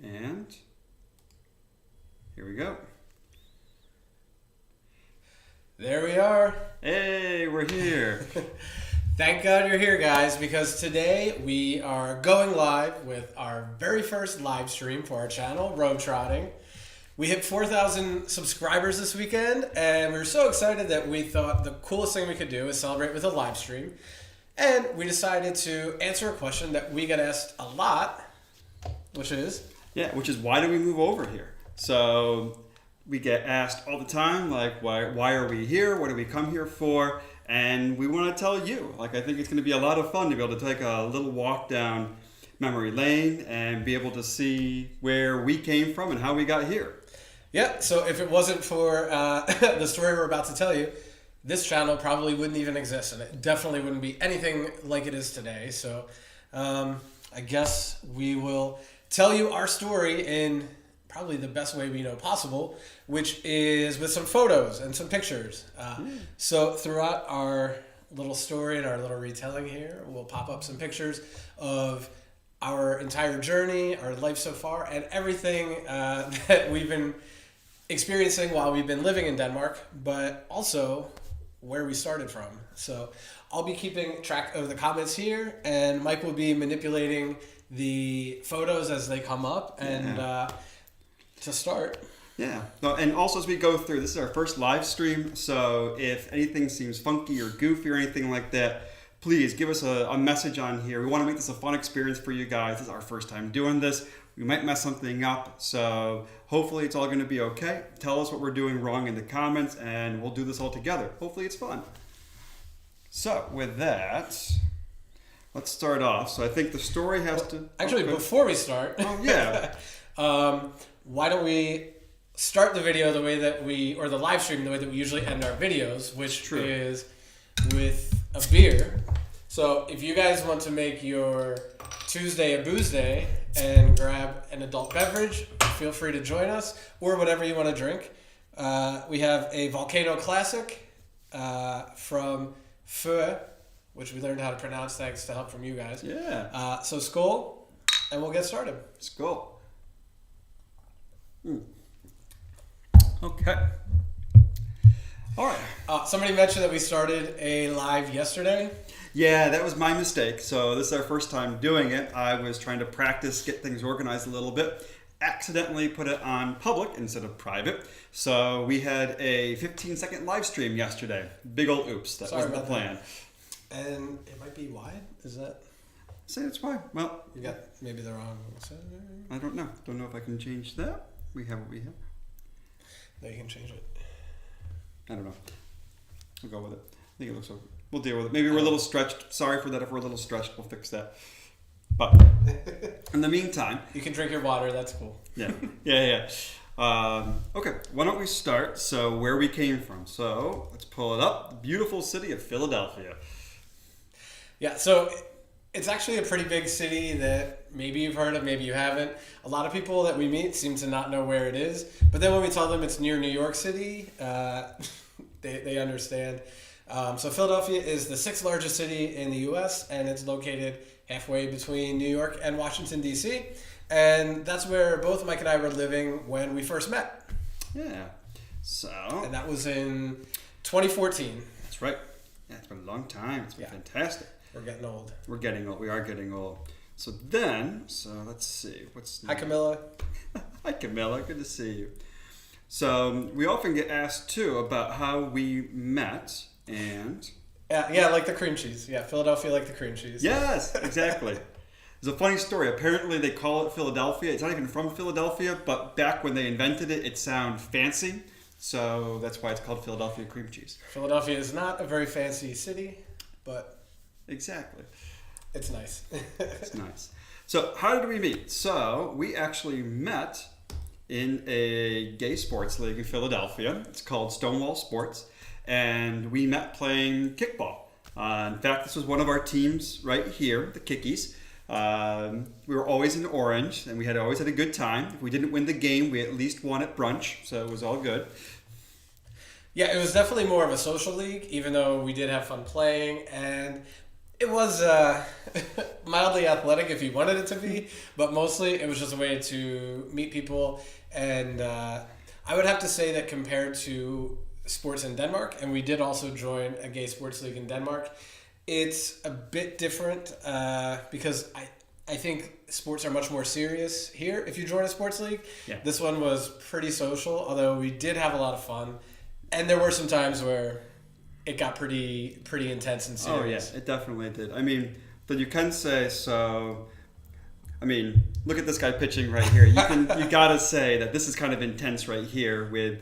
And here we go. There we are. Hey, we're here. Thank God you're here, guys, because today we are going live with our very first live stream for our channel, Road Trotting. We hit 4,000 subscribers this weekend, and we were so excited that we thought the coolest thing we could do is celebrate with a live stream. And we decided to answer a question that we get asked a lot, which is? Which is why do we move over here? So we get asked all the time, like, why are we here? What do we come here for? And we want to tell you, I think it's going to be a lot of fun to be able to take a little walk down memory lane and be able to see where we came from and how we got here. Yeah, so if it wasn't for the story we're about to tell you, this channel probably wouldn't even exist, and it definitely wouldn't be anything like it is today. So I guess we will tell you our story in probably the best way we know possible, which is with some photos and some pictures. So throughout our little story and our little retelling here, we'll pop up some pictures of our entire journey, our life so far, and everything that we've been experiencing while we've been living in Denmark, but also where we started from. So I'll be keeping track of the comments here, and Mike will be manipulating the photos as they come up. And to start. Yeah. And also as we go through, this is our first live stream, so if anything seems funky or goofy or anything like that, please give us a message on here. We want to make this a fun experience for you guys. This is our first time doing this. We might mess something up, so hopefully it's all going to be okay. Tell us what we're doing wrong in the comments, and we'll do this all together. Hopefully it's fun. So with that, let's start off. So I think the story has to... Actually, before we start... Oh, yeah. Why don't we start the video the way that or the live stream the way that we usually end our videos, which is with a beer. So if you guys want to make your Tuesday a booze day and grab an adult beverage, feel free to join us, or whatever you want to drink. We have a Volcano Classic from Feu, which we learned how to pronounce thanks to help from you guys. Yeah. So skål, and we'll get started. Skål. Okay. All right. Somebody mentioned that we started a live yesterday. Yeah, that was my mistake. So this is our first time doing it. I was trying to practice, get things organized a little bit. Accidentally put it on public instead of private. So we had a 15-second live stream yesterday. Big old oops. That wasn't the plan. And it might be wide. Is that? Say it's wide. Well, you got maybe the wrong. I don't know. Don't know if I can change that. We have what we have. No, you can change it. I don't know. We'll go with it. I think it looks okay. We'll deal with it. Maybe we're a little stretched. Sorry for that. If we're a little stretched, we'll fix that. But in the meantime... You can drink your water. That's cool. Yeah. Okay. Why don't we start? So where we came from. So let's pull it up. The beautiful city of Philadelphia. Yeah. So it's actually a pretty big city that maybe you've heard of, maybe you haven't. A lot of people that we meet seem to not know where it is. But then when we tell them it's near New York City, they understand. So Philadelphia is the 6th largest city in the U.S., and it's located halfway between New York and Washington, D.C. And that's where both Mike and I were living when we first met. Yeah. So... And that was in 2014. That's right. Yeah, it's been a long time. It's been fantastic. We're getting old. We're getting old. We are getting old. So let's see. Hi, Camilla. Hi, Camilla. Good to see you. So we often get asked, too, about how we met and... Yeah, like the cream cheese. Yeah, Philadelphia like the cream cheese. Yes, exactly. There's a funny story. Apparently they call it Philadelphia. It's not even from Philadelphia, but back when they invented it, it sounded fancy. So that's why it's called Philadelphia cream cheese. Philadelphia is not a very fancy city, but... Exactly. It's nice. It's nice. So how did we meet? So we actually met in a gay sports league in Philadelphia. It's called Stonewall Sports. And we met playing kickball. In fact, this was one of our teams right here, the Kickies. We were always in orange, and we had always had a good time. If we didn't win the game, we at least won at brunch, so it was all good. Yeah, it was definitely more of a social league, even though we did have fun playing. And It was mildly athletic if you wanted it to be, but mostly it was just a way to meet people. And I would have to say that compared to sports in Denmark, and we did also join a gay sports league in Denmark, it's a bit different because I think sports are much more serious here if you join a sports league. Yeah. This one was pretty social, although we did have a lot of fun. And there were some times where it got pretty intense and serious. Oh yeah, it definitely did. I mean, but you can say so. I mean, look at this guy pitching right here. You gotta say that this is kind of intense right here with,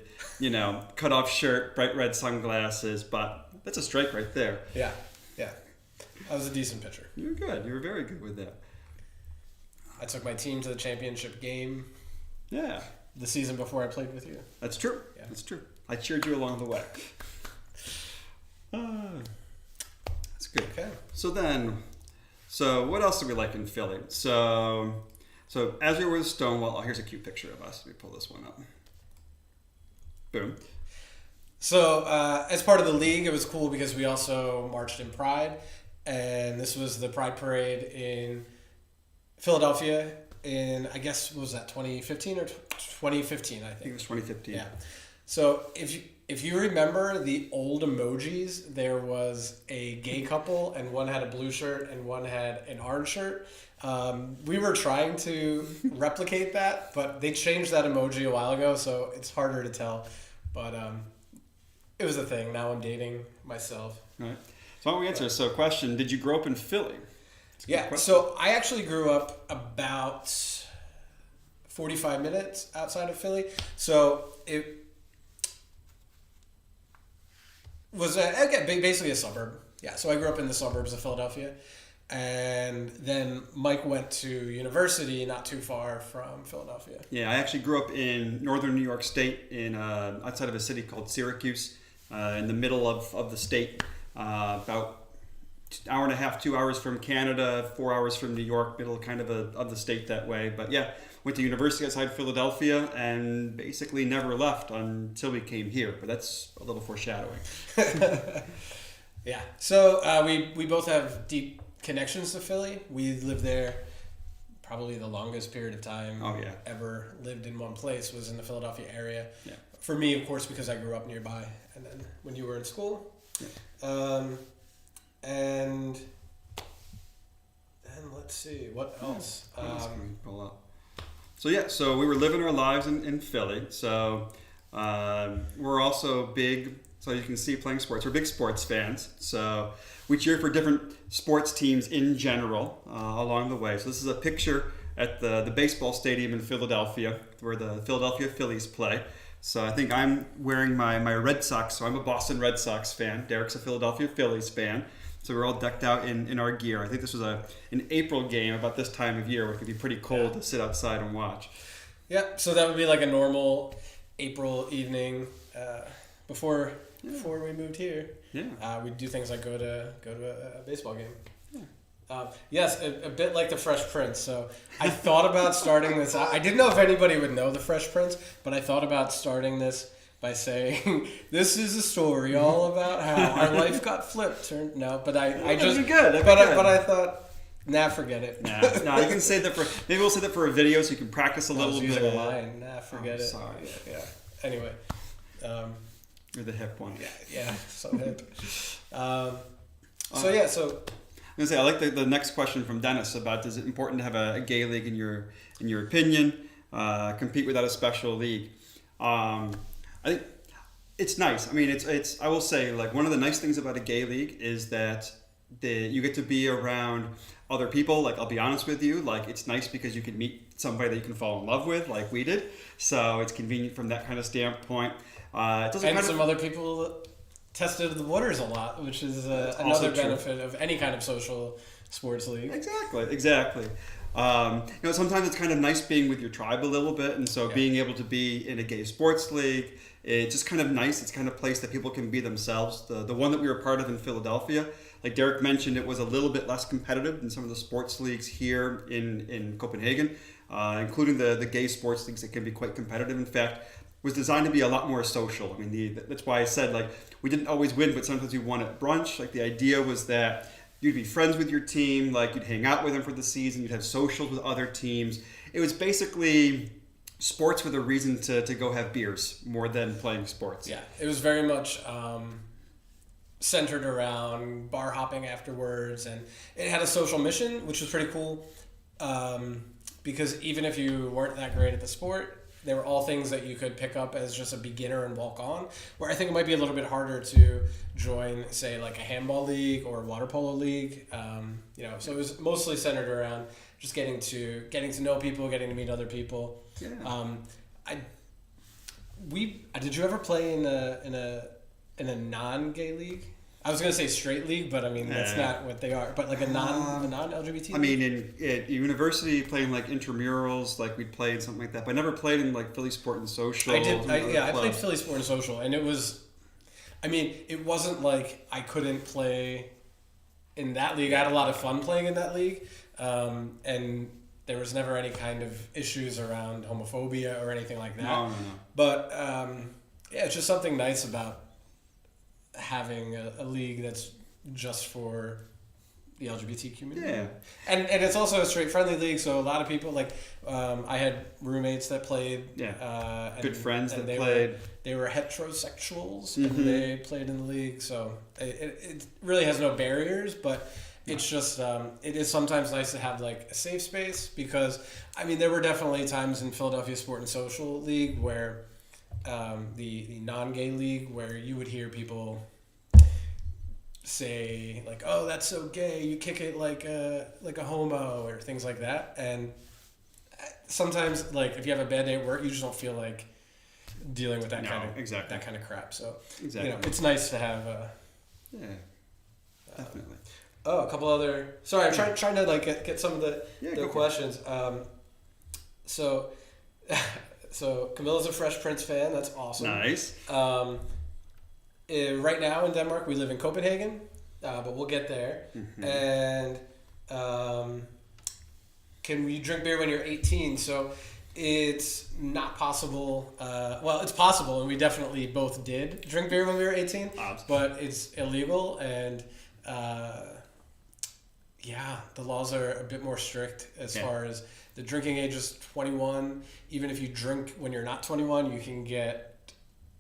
cut off shirt, bright red sunglasses. But that's a strike right there. Yeah. I was a decent pitcher. You were good. You were very good with that. I took my team to the championship game. Yeah. The season before I played with you. That's true. Yeah. That's true. I cheered you along the way. That's good. Okay. So what else do we like in Philly? So as we were with Stonewall, here's a cute picture of us. Let me pull this one up. Boom. So as part of the league, it was cool because we also marched in Pride. And this was the Pride Parade in Philadelphia in, I guess, what was that, 2015 or 2015, I think. I think it was 2015. Yeah. So if you remember the old emojis, there was a gay couple and one had a blue shirt and one had an orange shirt. We were trying to replicate that, but they changed that emoji a while ago, so it's harder to tell. But it was a thing. Now I'm dating myself. All right. So why don't we answer? So question, did you grow up in Philly? Yeah, so I actually grew up about 45 minutes outside of Philly. So it was basically a suburb. Yeah, so I grew up in the suburbs of Philadelphia. And then Mike went to university not too far from Philadelphia. Yeah, I actually grew up in northern New York State, in outside of a city called Syracuse, in the middle of the state. About an hour and a half, 2 hours from Canada, 4 hours from New York, middle kind of the state that way. But yeah, went to university outside Philadelphia and basically never left until we came here. But that's a little foreshadowing. Yeah. So we both have deep connections to Philly. We lived there probably the longest period of time ever lived in one place was in the Philadelphia area. Yeah. For me, of course, because I grew up nearby. And then when you were in school. Yeah. And then let's see, what else? So we were living our lives in Philly. So we're also big, so you can see playing sports, we're big sports fans. So we cheer for different sports teams in general along the way. So this is a picture at the baseball stadium in Philadelphia where the Philadelphia Phillies play. So I think I'm wearing my Red Sox, so I'm a Boston Red Sox fan. Derek's a Philadelphia Phillies fan. So we're all decked out in our gear. I think this was an April game about this time of year where it could be pretty cold to sit outside and watch. Yeah, so that would be like a normal April evening before we moved here. Yeah. We'd do things like go to a baseball game. Yes, a bit like the Fresh Prince. So I thought about starting this. I didn't know if anybody would know the Fresh Prince, but I thought about starting this by saying, this is a story all about how our life got flipped. No, but I just... But I thought, nah, forget it. Nah, you can say that maybe we'll say that for a video so you can practice a little bit. Using a line. Nah, forget it. Sorry. Yeah. Anyway. You're the hip one. Yeah, so hip. So I'm gonna say I like the next question from Dennis about is it important to have a gay league in your opinion, compete without a special league. I think it's nice. I mean, it's I will say like one of the nice things about a gay league is that you get to be around other people. Like I'll be honest with you, like it's nice because you can meet somebody that you can fall in love with, like we did. So it's convenient from that kind of standpoint. Other people tested the waters a lot, which is another benefit of any kind of social sports league. Exactly. Sometimes it's kind of nice being with your tribe a little bit, and so being able to be in a gay sports league, it's just kind of nice. It's kind of a place that people can be themselves. The one that we were part of in Philadelphia, like Derek mentioned, it was a little bit less competitive than some of the sports leagues here in Copenhagen, including the gay sports leagues that can be quite competitive. In fact, was designed to be a lot more social. I mean, that's why I said like we didn't always win, but sometimes we won at brunch. Like the idea was that you'd be friends with your team, like you'd hang out with them for the season, you'd have socials with other teams. It was basically sports with a reason to go have beers more than playing sports. Yeah, it was very much centered around bar hopping afterwards, and it had a social mission, which was pretty cool, because even if you weren't that great at the sport, they were all things that you could pick up as just a beginner and walk on, where I think it might be a little bit harder to join, say, like a handball league or water polo league. So it was mostly centered around just getting to know people, getting to meet other people. Yeah. Did you ever play in a non-gay league? I was gonna say straight league, but I mean that's not what they are. But like a non-LGBT. I mean, at university, playing like intramurals, like we'd play in something like that. But I never played in like Philly Sport and Social. I did. I played Philly Sport and Social, and it was. I mean, it wasn't like I couldn't play in that league. I had a lot of fun playing in that league, and there was never any kind of issues around homophobia or anything like that. No. But it's just something nice about having a league that's just for the LGBT community. Yeah. And it's also a straight friendly league, so a lot of people I had roommates that played. Yeah. And, good friends and that played. They were heterosexuals, Mm-hmm. and they played in the league, so it really has no barriers, but it's just it is sometimes nice to have like a safe space, because I mean there were definitely times in Philadelphia Sport and Social League where the non-gay league, where you would hear people say like, "Oh, that's so gay! You kick it like a homo," or things like that. And sometimes, like if you have a bad day at work, you just don't feel like dealing with that kind of crap. So it's nice to have. Definitely. A couple other. Sorry, I'm trying to like get some of the questions. So Camilla's a Fresh Prince fan. That's awesome. Nice. Right now in Denmark, we live in Copenhagen, but we'll get there. Mm-hmm. And can you drink beer when you're 18? So it's not possible. Well, it's possible, and we definitely both did drink beer when we were 18, but it's illegal, and the laws are a bit more strict as far as the drinking age is 21. Even if you drink when you're not 21, you can get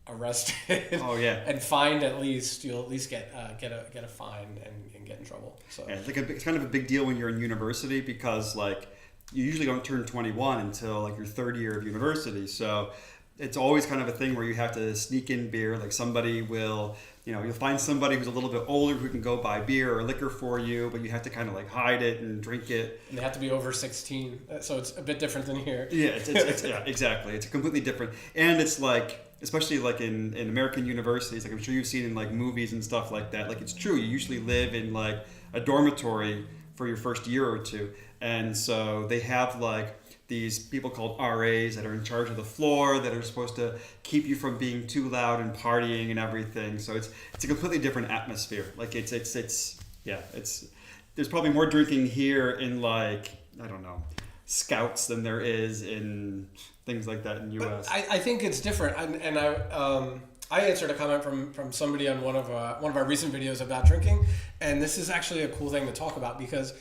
arrested. Oh yeah. And fined at least. You'll at least get a fine and get in trouble. So it's it's kind of a big deal when you're in university, because like you usually don't turn 21 until like your third year of university. So it's always kind of a thing where you have to sneak in beer. Like somebody will, you'll find somebody who's a little bit older who can go buy beer or liquor for you, but you have to kind of like hide it and drink it. And they have to be over 16, so it's a bit different than here. Yeah, it's exactly. It's completely different, and it's like, especially like in American universities, like I'm sure you've seen in like movies and stuff like that. Like it's true, you usually live in like a dormitory for your first year or two, and so they have like these people called RAs that are in charge of the floor, that are supposed to keep you from being too loud and partying and everything. So it's a completely different atmosphere. Like there's probably more drinking here in like, I don't know, Scouts than there is in things like that in US. I think it's different, and I answered a comment from somebody on one of our recent videos about drinking, and this is actually a cool thing to talk about, because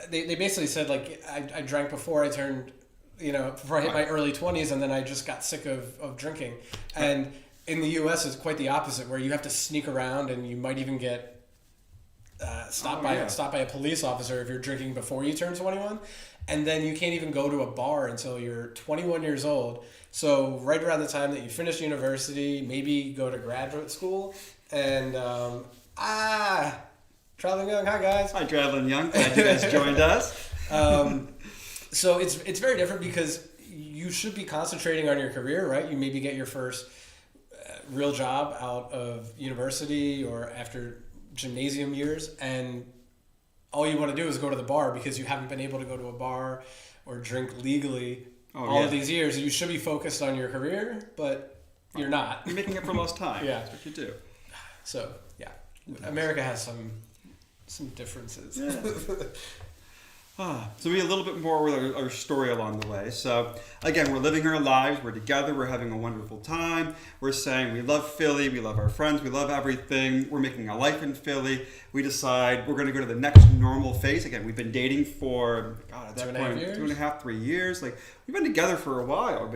they basically said like I drank before I turned, before I hit my early 20s, and then I just got sick of drinking. And in the US it's quite the opposite, where you have to sneak around, and you might even get stopped by a police officer if you're drinking before you turn 21, and then you can't even go to a bar until you're 21 years old. So right around the time that you finish university, maybe go to graduate school, and Traveling Young, hi guys. Hi Traveling Young, glad you guys joined us. So it's very different, because you should be concentrating on your career, right? You maybe get your first real job out of university or after gymnasium years, and all you want to do is go to the bar because you haven't been able to go to a bar or drink legally all of these years. You should be focused on your career, but you're not. You're making up for lost time. Yeah. That's what you do. So, America has some differences. Yeah. So maybe a little bit more with our story along the way. So again, we're living our lives. We're together. We're having a wonderful time. We're saying we love Philly. We love our friends. We love everything. We're making a life in Philly. We decide we're going to go to the next normal phase. Again, we've been dating for, at that point, 2.5, 3 years. Like, we've been together for a while.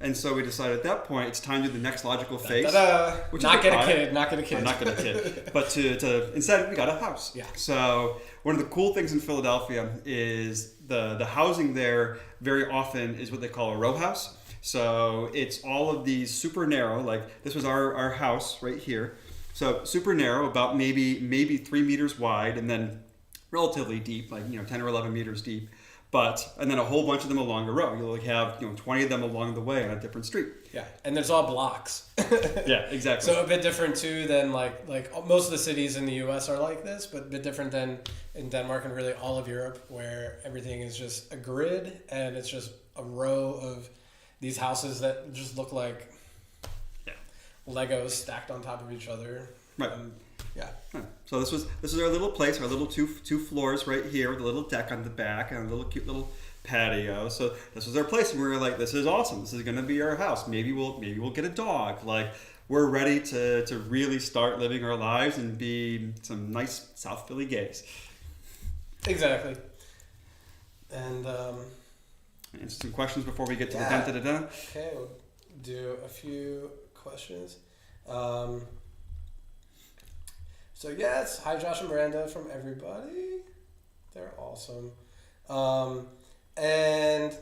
And so we decided at that point, it's time to do the next logical phase. Not get a kid. Not get a kid. But to instead, we got a house. Yeah. So one of the cool things in Philadelphia is the housing there very often is what they call a row house. So it's all of these super narrow, like this was our house right here. So super narrow, about maybe 3 meters wide, and then relatively deep, like 10 or 11 meters deep. And then a whole bunch of them along the row. You'll have 20 of them along the way on a different street. Yeah, and there's all blocks. Yeah, exactly. So a bit different too than like most of the cities in the U.S. are like this, but a bit different than in Denmark and really all of Europe, where everything is just a grid and it's just a row of these houses that just look like Legos stacked on top of each other. Right. Yeah. So this is our little place, our little two floors right here with a little deck on the back and a little cute little patio. So this was our place, and we were like, this is awesome. This is going to be our house. Maybe we'll get a dog. Like, we're ready to really start living our lives and be some nice South Philly gays. Exactly. And answer some questions before we get to the da-da-da-da. Okay, we'll do a few questions. So yes, hi Josh and Miranda from everybody. They're awesome. And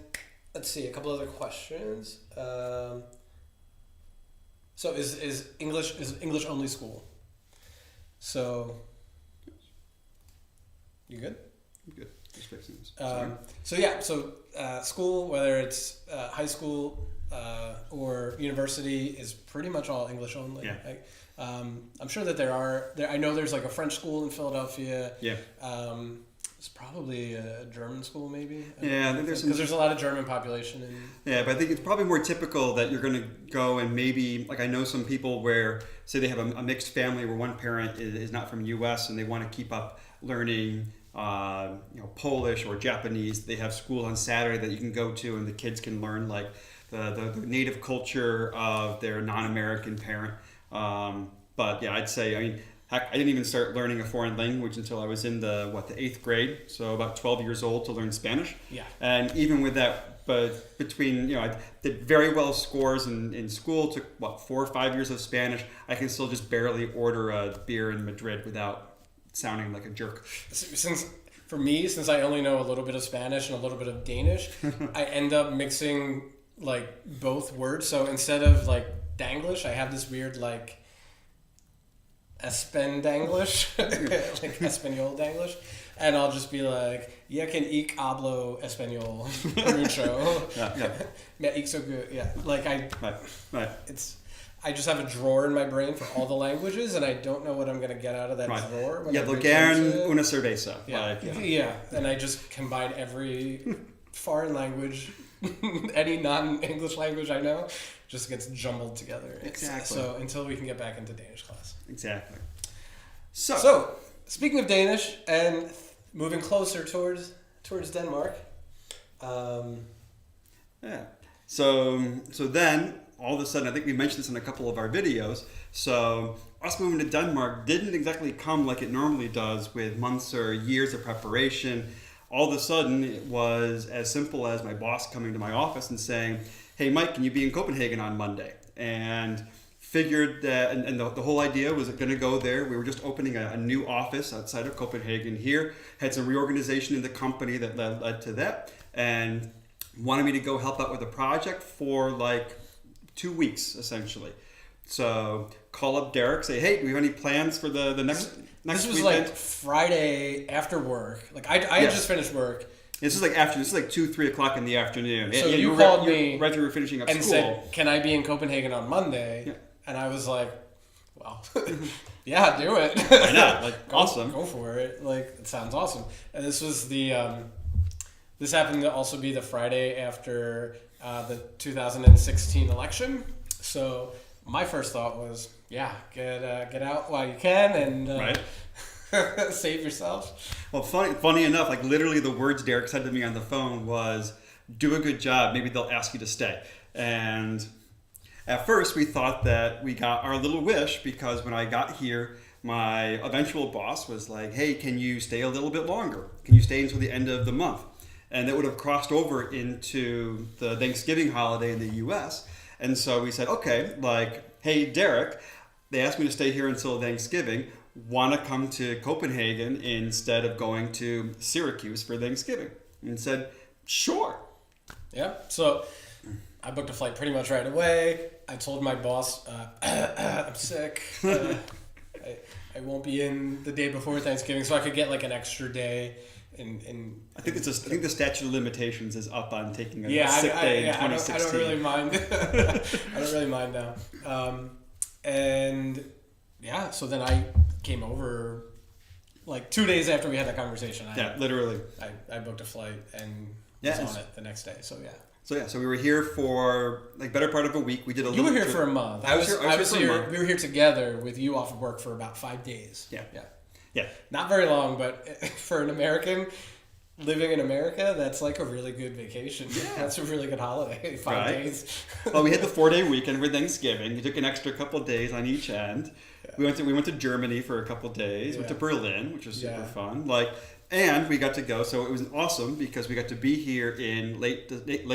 let's see, a couple other questions. So is English only school? So you good? I'm good. Just fixing this. So school, whether it's high school or university, is pretty much all English only. Yeah. I'm sure that I know there's like a French school in Philadelphia. Yeah. It's probably a German school, maybe. Yeah, I think there's a lot of German population. Yeah, but I think it's probably more typical that you're going to go and maybe, like I know some people where, say they have a mixed family where one parent is not from U.S. and they want to keep up learning Polish or Japanese. They have school on Saturday that you can go to, and the kids can learn like the native culture of their non-American parent. But yeah, I'd say, heck, I didn't even start learning a foreign language until I was in the 8th grade, so about 12 years old to learn Spanish. Yeah. And even with that, but between, I did very well scores in school, took 4 or 5 years of Spanish, I can still just barely order a beer in Madrid without sounding like a jerk. Since I only know a little bit of Spanish and a little bit of Danish, I end up mixing like both words. So instead of like Danglish, I have this weird like Espandanglish, like Espanol Danglish, and I'll just be like, "Ya can ik hablo español mucho." Me ik so good. Yeah, like Right. I just have a drawer in my brain for all the languages, and I don't know what I'm gonna get out of that drawer. Yeah, lo gern una cerveza. Yeah, and I just combine every foreign language, any non-English language I know, just gets jumbled together. Exactly. So until we can get back into Danish class. Exactly. So speaking of Danish and moving closer towards Denmark. So then all of a sudden, I think we mentioned this in a couple of our videos. So us moving to Denmark didn't exactly come like it normally does with months or years of preparation. All of a sudden, it was as simple as my boss coming to my office and saying, "Hey, Mike, can you be in Copenhagen on Monday?" And figured that, and the whole idea was going to go there. We were just opening a new office outside of Copenhagen here, had some reorganization in the company that led to that, and wanted me to go help out with a project for like 2 weeks, essentially. So call up Derek, say, "Hey, do we have any plans for the next This was weekend?" like Friday after work. Like I had just finished work. This is like 2-3 o'clock in the afternoon. So you called me right when we were finishing up and school. said, "Can I be in Copenhagen on Monday?" Yeah. And I was like, "Well, yeah, do it. Why not? Like, awesome. Go for it. Like, it sounds awesome." And this was this happened to also be the Friday after the 2016 election. So my first thought was, yeah, get out while you can and right. Save yourself. Well, funny enough, like literally the words Derek said to me on the phone was, "Do a good job. Maybe they'll ask you to stay." And at first, we thought that we got our little wish because when I got here, my eventual boss was like, "Hey, can you stay a little bit longer? Can you stay until the end of the month?" And that would have crossed over into the Thanksgiving holiday in the U.S. And so we said, "Okay, like, hey, Derek, they asked me to stay here until Thanksgiving. Want to come to Copenhagen instead of going to Syracuse for Thanksgiving?" And said, "Sure." Yeah. So I booked a flight pretty much right away. I told my boss, I'm sick. I won't be in the day before Thanksgiving, so I could get like an extra day. I think the statute of limitations is up on taking a yeah, sick day in I 2016. don't really mind. I don't really mind now. And yeah, so then I came over like 2 days after we had that conversation. Literally. I booked a flight and was on it the next day. So yeah. So we were here for like better part of a week. We did a You were here for a month. I was here. We were here together with you off of work for about 5 days. Yeah. Not very long, but for an American living in America, that's like a really good vacation. Yeah. That's a really good holiday. 5 days. Well, we had the 4-day weekend for Thanksgiving. We took an extra couple of days on each end. Yeah. We went to Germany for a couple of days. Went to Berlin, which was super fun. And we got to go, so it was awesome because we got to be here in late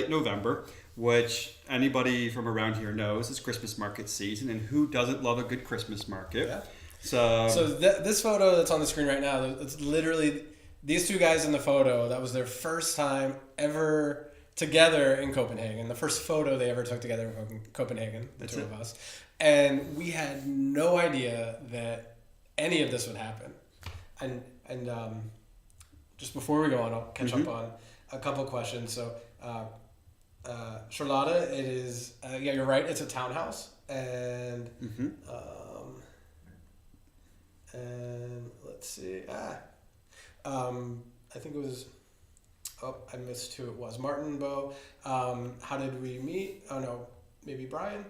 November, which anybody from around here knows is Christmas market season, and who doesn't love a good Christmas market? Yeah. So this photo that's on the screen right now, it's literally these two guys in the photo. That was their first time ever together in Copenhagen. The first photo they ever took together in Copenhagen, the two of us. And we had no idea that any of this would happen. And just before we go on, I'll catch up on a couple questions. So, Charlotte, it is, you're right. It's a townhouse. And, and let's see. I think it was, I missed who it was. Martin, Bo. How did we meet? Oh, no, maybe Brian.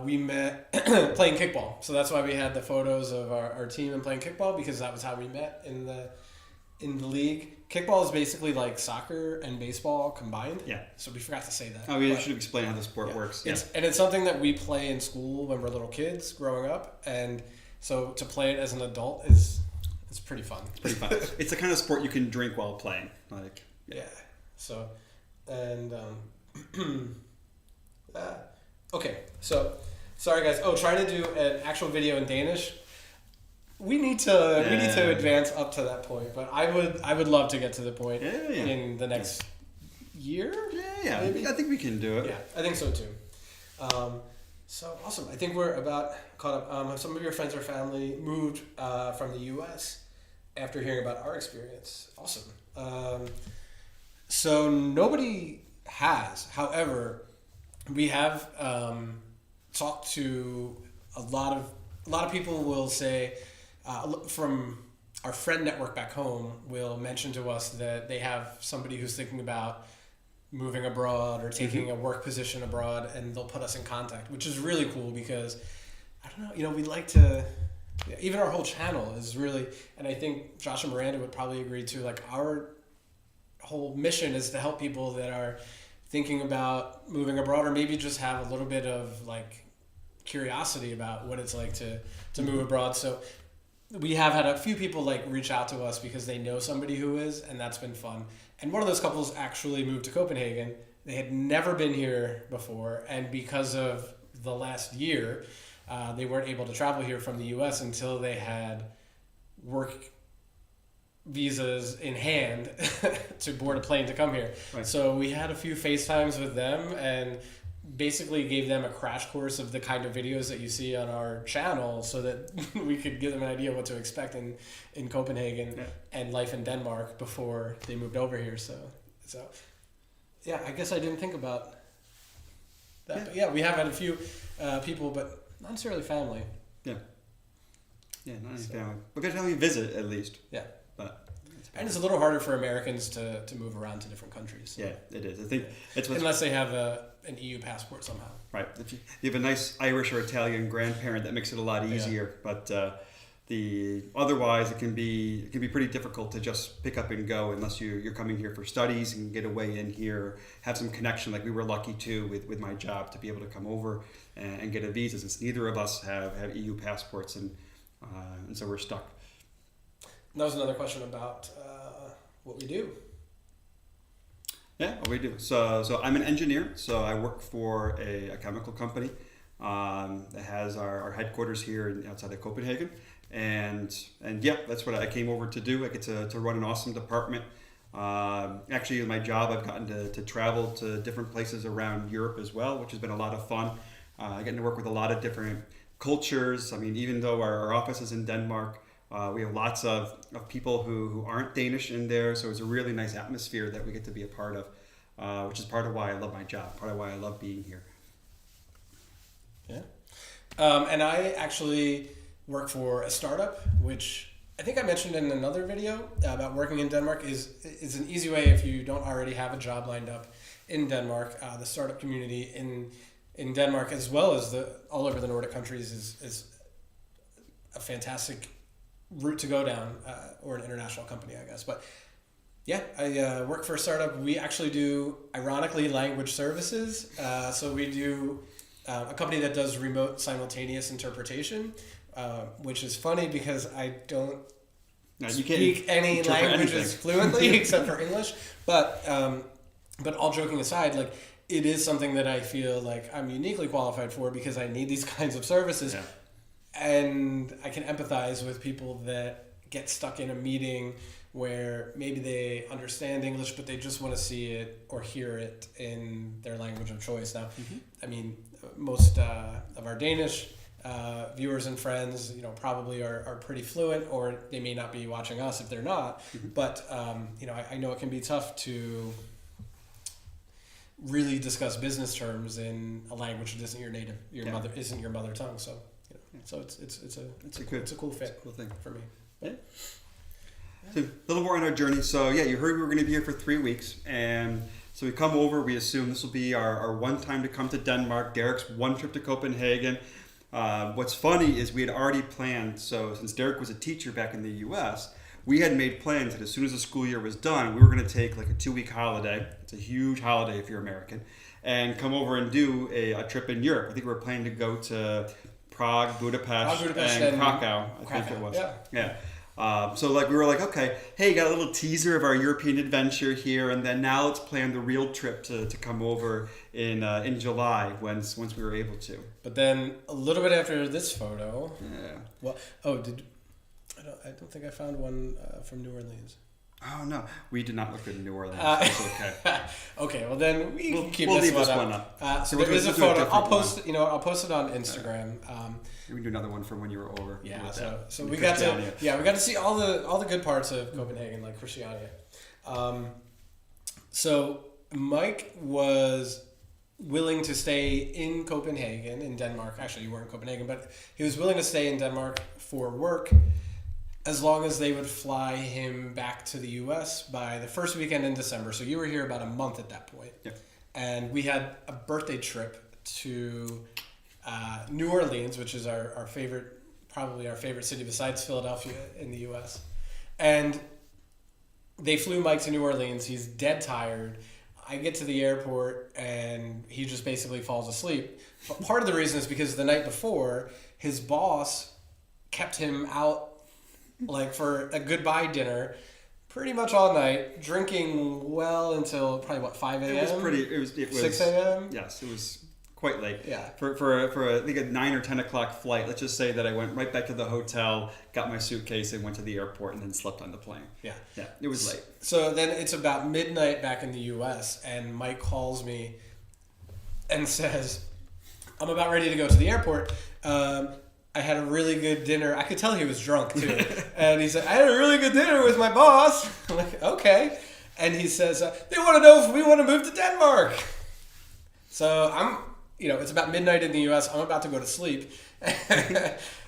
We met playing kickball. So that's why we had the photos of our team and playing kickball, because that was how we met in the league. Kickball is basically like soccer and baseball combined. Yeah. So we forgot to say that. Oh, we should explain how the sport works. Yeah. It's something that we play in school when we're little kids growing up. And so to play it as an adult it's pretty fun. It's the kind of sport you can drink while playing. So, and, okay. So, sorry guys. Oh, trying to do an actual video in Danish. We need to advance up to that point, but I would love to get to the point in the next year. Yeah. Maybe. I think we can do it. Yeah, I think so too. So awesome. I think we're about caught up. Some of your friends or family moved from the U.S. after hearing about our experience. Awesome. So nobody has. However, we have talked to a lot of people. Will say. From our friend network back home will mention to us that they have somebody who's thinking about moving abroad or taking a work position abroad, and they'll put us in contact, which is really cool because, I don't know, we'd like to, even our whole channel is really, and I think Josh and Miranda would probably agree too, like our whole mission is to help people that are thinking about moving abroad or maybe just have a little bit of like curiosity about what it's like to move abroad. So we have had a few people like reach out to us because they know somebody who is, and that's been fun. And one of those couples actually moved to Copenhagen. They had never been here before, and because of the last year, they weren't able to travel here from the U.S. until they had work visas in hand to board a plane to come here. Right. So we had a few FaceTimes with them and basically gave them a crash course of the kind of videos that you see on our channel so that we could give them an idea of what to expect in Copenhagen and life in Denmark before they moved over here. So yeah, I guess I didn't think about that. But yeah, we have had a few people, but not necessarily family. Yeah, not necessarily family. We're going to have you visit at least. Yeah. And it's a little harder for Americans to move around to different countries. So. Yeah, it is. I think it's unless they have an EU passport somehow. Right. If you have a nice Irish or Italian grandparent, that makes it a lot easier. Yeah. But Otherwise it can be pretty difficult to just pick up and go unless you're coming here for studies and get a way in here, have some connection like we were lucky to with my job to be able to come over and get a visa, since neither of us have EU passports, and so we're stuck. That was another question about what we do. Yeah, what we do. So I'm an engineer. So I work for a chemical company that has our headquarters here outside of Copenhagen. And yeah, that's what I came over to do. I get to run an awesome department. Actually, in my job, I've gotten to travel to different places around Europe as well, which has been a lot of fun. Getting to work with a lot of different cultures. I mean, even though our office is in Denmark, we have lots of people who aren't Danish in there, so it's a really nice atmosphere that we get to be a part of, which is part of why I love my job, part of why I love being here. Yeah. And I actually work for a startup, which I think I mentioned in another video about working in Denmark is an easy way if you don't already have a job lined up in Denmark. The startup community in Denmark, as well as all over the Nordic countries, is a fantastic route to go down, or an international company, I guess. But yeah, I work for a startup. We actually do, ironically, language services. So we do a company that does remote simultaneous interpretation, which is funny because I don't speak any languages fluently except for English. But all joking aside, like, it is something that I feel like I'm uniquely qualified for because I need these kinds of services. Yeah. And I can empathize with people that get stuck in a meeting where maybe they understand English, but they just want to see it or hear it in their language of choice. Now, I mean, most of our Danish viewers and friends, probably are pretty fluent, or they may not be watching us if they're not. But, I know it can be tough to really discuss business terms in a language that isn't isn't your mother tongue. So. So it's a cool fit. Cool thing for me. Yeah. So a little more on our journey. So yeah, you heard we were going to be here for 3 weeks, and so we come over. We assume this will be our one time to come to Denmark. Derek's one trip to Copenhagen. What's funny is we had already planned. So since Derek was a teacher back in the U.S., we had made plans that as soon as the school year was done, we were going to take like a 2-week holiday. It's a huge holiday if you're American, and come over and do a trip in Europe. I think we were planning to go to Prague, Budapest, and Krakow, I think it was. Yeah. So like we were like, okay, hey, got a little teaser of our European adventure here, and then now let's plan the real trip to come over in July once we were able to. But then a little bit after this photo, well, I don't think I found one from New Orleans. Oh no, we did not look good in New Orleans. It's okay. Okay, well then we'll keep leave this one up. So there is a photo. I'll post it. I'll post it on Instagram. We can do another one from when you were over. Yeah. So we got to see all the good parts of Copenhagen, like Christiania. So Mike was willing to stay in Copenhagen, in Denmark. Actually, you weren't in Copenhagen, but he was willing to stay in Denmark for work, as long as they would fly him back to the U.S. by the first weekend in December. So you were here about a month at that point. Yeah. And we had a birthday trip to New Orleans, which is our favorite, probably our favorite city besides Philadelphia in the U.S. And they flew Mike to New Orleans. He's dead tired. I get to the airport and he just basically falls asleep. But part of the reason is because the night before, his boss kept him out like for a goodbye dinner, pretty much all night, drinking well until probably 5 a.m. It was 6 a.m. Yes, it was quite late. Yeah. For I think a 9 or 10 o'clock flight. Let's just say that I went right back to the hotel, got my suitcase, and went to the airport, and then slept on the plane. Yeah. Yeah, it was late. So then it's about midnight back in the U.S., and Mike calls me and says, "I'm about ready to go to the airport. I had a really good dinner." I could tell he was drunk too. And he said, "I had a really good dinner with my boss." I'm like, okay. And he says, "They want to know if we want to move to Denmark." So I'm, it's about midnight in the U.S. I'm about to go to sleep.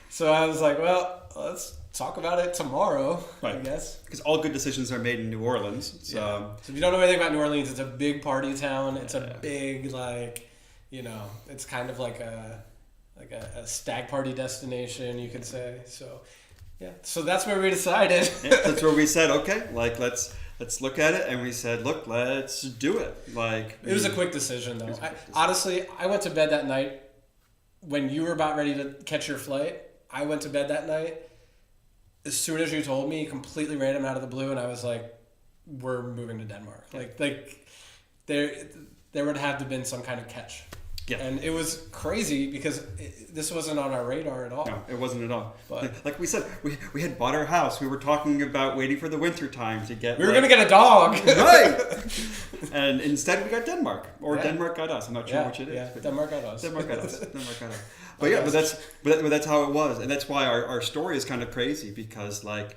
So I was like, well, let's talk about it tomorrow, right. I guess. Because all good decisions are made in New Orleans. So, So if you don't know anything about New Orleans, it's a big party town. It's a big, it's kind of like a stag party destination, you could say. So Yeah. So that's where we decided. That's where we said, okay, like let's look at it, and we said, look, let's do it. Like it was a quick decision, though. Honestly, I went to bed that night when you were about ready to catch your flight. I went to bed that night. As soon as you told me, completely random out of the blue, and I was like, we're moving to Denmark. Like there would have to been some kind of catch. Yeah. And it was crazy because this wasn't on our radar at all. No, it wasn't at all. But like we said, we had bought our house. We were talking about waiting for the winter time to get. We were going to get a dog. Right. And instead we got Denmark. Or Denmark got us. I'm not sure which it is. Yeah, Denmark got us. Denmark got us. Denmark got us. But that's how it was. And that's why our story is kind of crazy, because like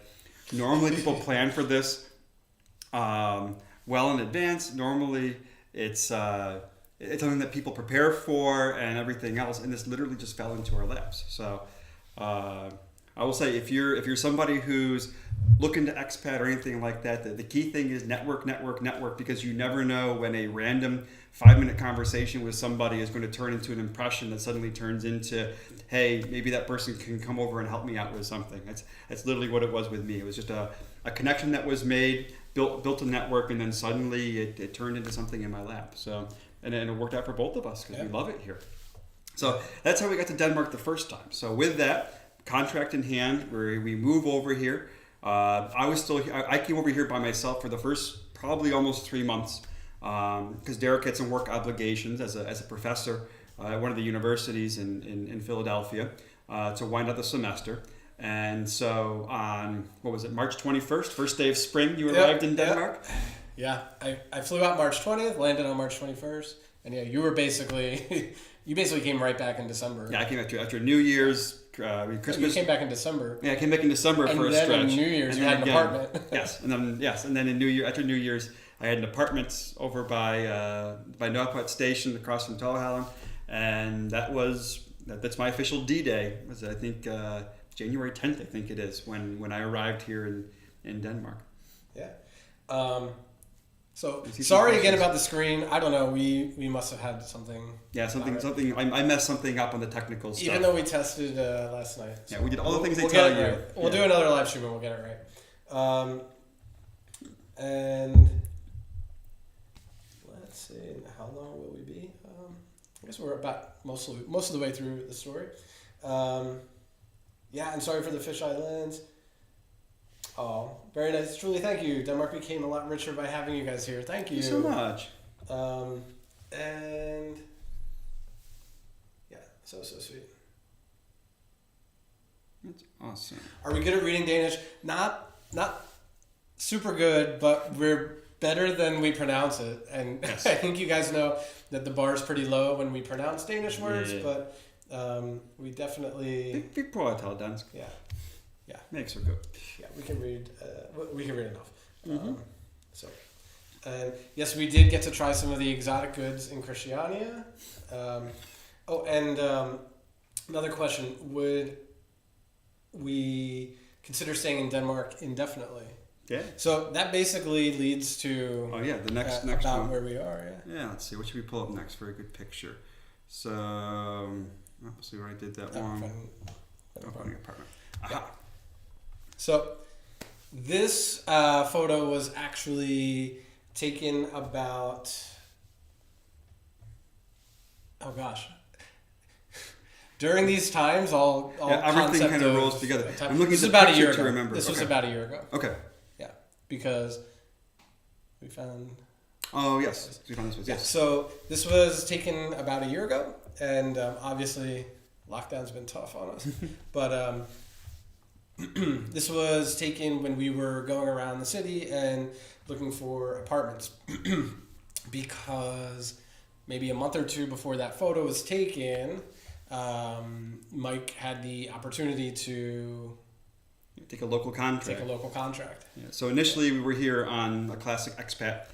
normally people plan for this well in advance. Normally it's something that people prepare for and everything else, and this literally just fell into our laps. So I will say, if you're somebody who's looking to expat or anything like that, the key thing is network, because you never know when a random 5-minute conversation with somebody is going to turn into an impression that suddenly turns into, hey, maybe that person can come over and help me out with something. That's literally what it was with me. It was just a connection that was made, built a network, and then suddenly it turned into something in my lap. So. And it worked out for both of us because we love it here. So that's how we got to Denmark the first time. So with that, contract in hand, we move over here. I came over here by myself for the first probably almost 3 months because Derek had some work obligations as a professor at one of the universities in Philadelphia to wind up the semester. And so on, March 21st, first day of spring, you arrived in Denmark? Yeah, I flew out March 20th, landed on March 21st, and you were basically, you came right back in December. Yeah, I came after New Year's, Christmas. You came back in December. Yeah, I came back in December for a stretch. And then in New Year's, you had an apartment. and then after New Year's, I had an apartment over by Nørreport Station across from Tårhallen, and that's my official D-Day. Was I think January 10th, I think it is, when I arrived here in Denmark. Yeah. So sorry again about the screen. I don't know. We must have had something. Yeah, something. I messed something up on the technical stuff. Even though we tested last night. So yeah, we did all the things they tell you. Right. We'll do another live stream and we'll get it right. And let's see, how long will we be? I guess we're about most of the way through the story. Yeah, and sorry for the fisheye lens. Oh, very nice. Truly, thank you. Denmark became a lot richer by having you guys here. Thank you. Thank you so much. And yeah, so sweet. That's awesome. Are we good at reading Danish? Not super good, but we're better than we pronounce it. And yes. I think you guys know that the bar is pretty low when we pronounce Danish words, but we definitely... Vi prøver at tale dansk. Yeah. Yeah, makes her good. Yeah, we can read. We can read enough. Mm-hmm. And yes, we did get to try some of the exotic goods in Christiania. Another question: would we consider staying in Denmark indefinitely? Yeah. So that basically leads to. Oh yeah, the next about one. Where we are. Yeah. Yeah. Let's see. What should we pull up next for a good picture? So let's see where I did that one. Finding apartment. Aha. Yeah. So this photo was actually taken about, during these times, all everything kind of rolls together. I'm looking at the about a year picture ago. to remember. This was about a year ago. Okay. Yeah, because we found. Oh yes, we found this one. Yes. So this was taken about a year ago, and obviously lockdown's been tough on us, but. This was taken when we were going around the city and looking for apartments because maybe a month or two before that photo was taken, Mike had the opportunity to take a local contract. Yeah. So initially we were here on a classic expat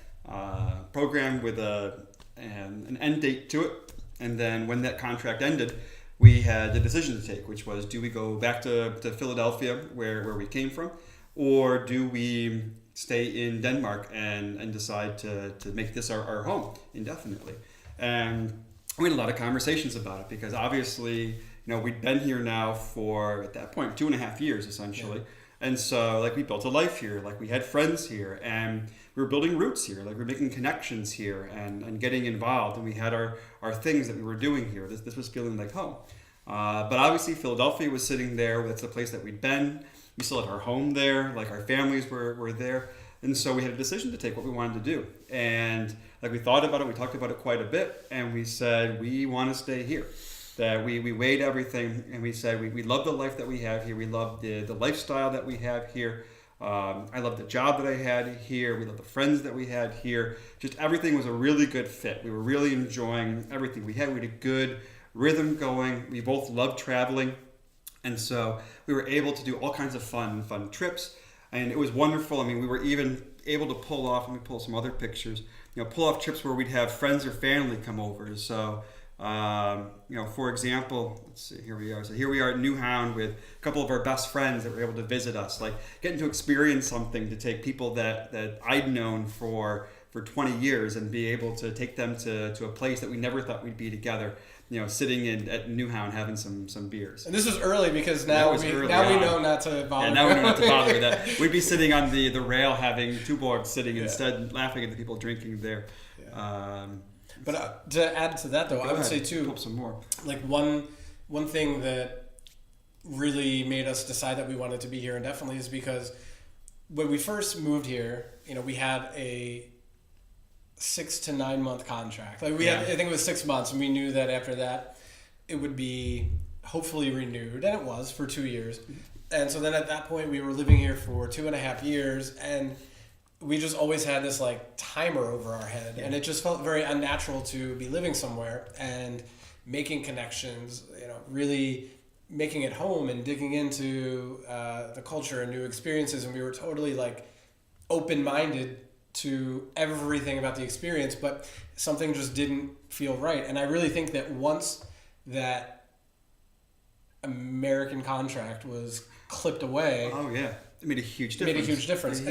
program with an end date to it, and then when that contract ended, we had the decision to take, which was, do we go back to Philadelphia, where we came from, or do we stay in Denmark and decide to make this our home indefinitely? And we had a lot of conversations about it because obviously, we'd been here now for, at that point, 2.5 years essentially. And so like we built a life here, like we had friends here, and we were building roots here, like we were making connections here and getting involved, and we had our things that we were doing here. This was feeling like home. But obviously Philadelphia was sitting there. That's the place that we'd been. We still had our home there, like our families were there. And so we had a decision to take what we wanted to do. And like we thought about it, we talked about it quite a bit, and we said we want to stay here. That we weighed everything, and we said we love the life that we have here. We love the lifestyle that we have here. I love the job that I had here. We love the friends that we had here. Just everything was a really good fit. We were really enjoying everything we had. We had a good rhythm going. We both loved traveling. And so we were able to do all kinds of fun trips. And it was wonderful. I mean, we were even able to pull off, let me pull some other pictures, pull off trips where we'd have friends or family come over. So, for example, let's see, here we are. So here we are at New Hound with a couple of our best friends that were able to visit us, like getting to experience something, to take people that I'd known for 20 years and be able to take them to a place that we never thought we'd be together, sitting at New Hound having some beers. And this was early because now we know not to bother. Yeah, now we know not to bother with that. We'd be sitting on the rail having Tuborg sitting instead, laughing at the people drinking there. Yeah. But to add to that, though, I would say too, some more. Like one thing that really made us decide that we wanted to be here indefinitely is because when we first moved here, we had a 6 to 9 month contract. Like we had, I think it was 6 months, and we knew that after that it would be hopefully renewed, and it was for 2 years. And so then at that point we were living here for 2.5 years, and we just always had this like timer over our head, and it just felt very unnatural to be living somewhere and making connections, really making it home and digging into the culture and new experiences. And we were totally like open-minded to everything about the experience, but something just didn't feel right. And I really think that once that American contract was clipped away, it made a huge difference.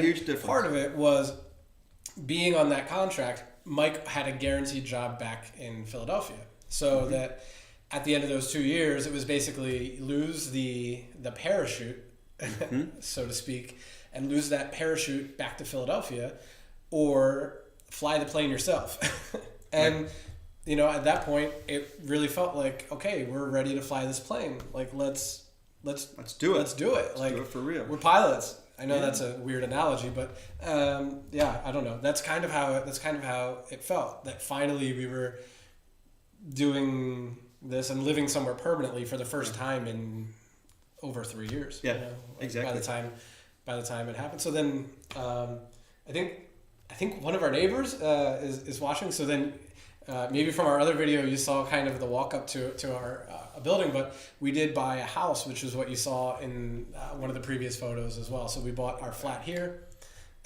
Part of it was being on that contract. Mike had a guaranteed job back in Philadelphia, so that at the end of those 2 years, it was basically lose the parachute, so to speak, and lose that parachute back to Philadelphia, or fly the plane yourself. And at that point, it really felt like, okay, we're ready to fly this plane. Like let's do it. Let's do it. Let's do it for real. We're pilots. I know that's a weird analogy, but I don't know. That's kind of how it felt. That finally we were doing this and living somewhere permanently for the first time in over 3 years. Yeah, exactly. By the time it happened. So then I think one of our neighbors is watching. So then maybe from our other video you saw kind of the walk up to our building, but we did buy a house, which is what you saw in one of the previous photos as well. So we bought our flat here,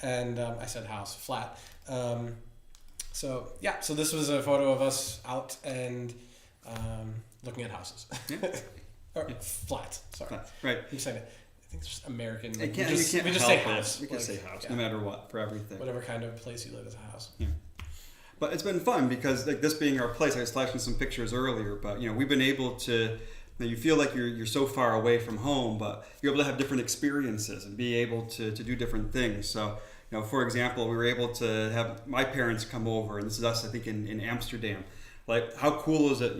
and I said house, flat. So this was a photo of us out and looking at houses. Or flats, sorry. Flat, right. You said it. I think it's just American. We just say house. We can say house, no matter what, for everything. Whatever kind of place you live is a house. Yeah. But it's been fun because like this being our place, I was flashing some pictures earlier, but we've been able to, you feel like you're so far away from home, but you're able to have different experiences and be able to do different things. So, for example, we were able to have my parents come over, and this is us, I think, in Amsterdam. Like, how cool is it,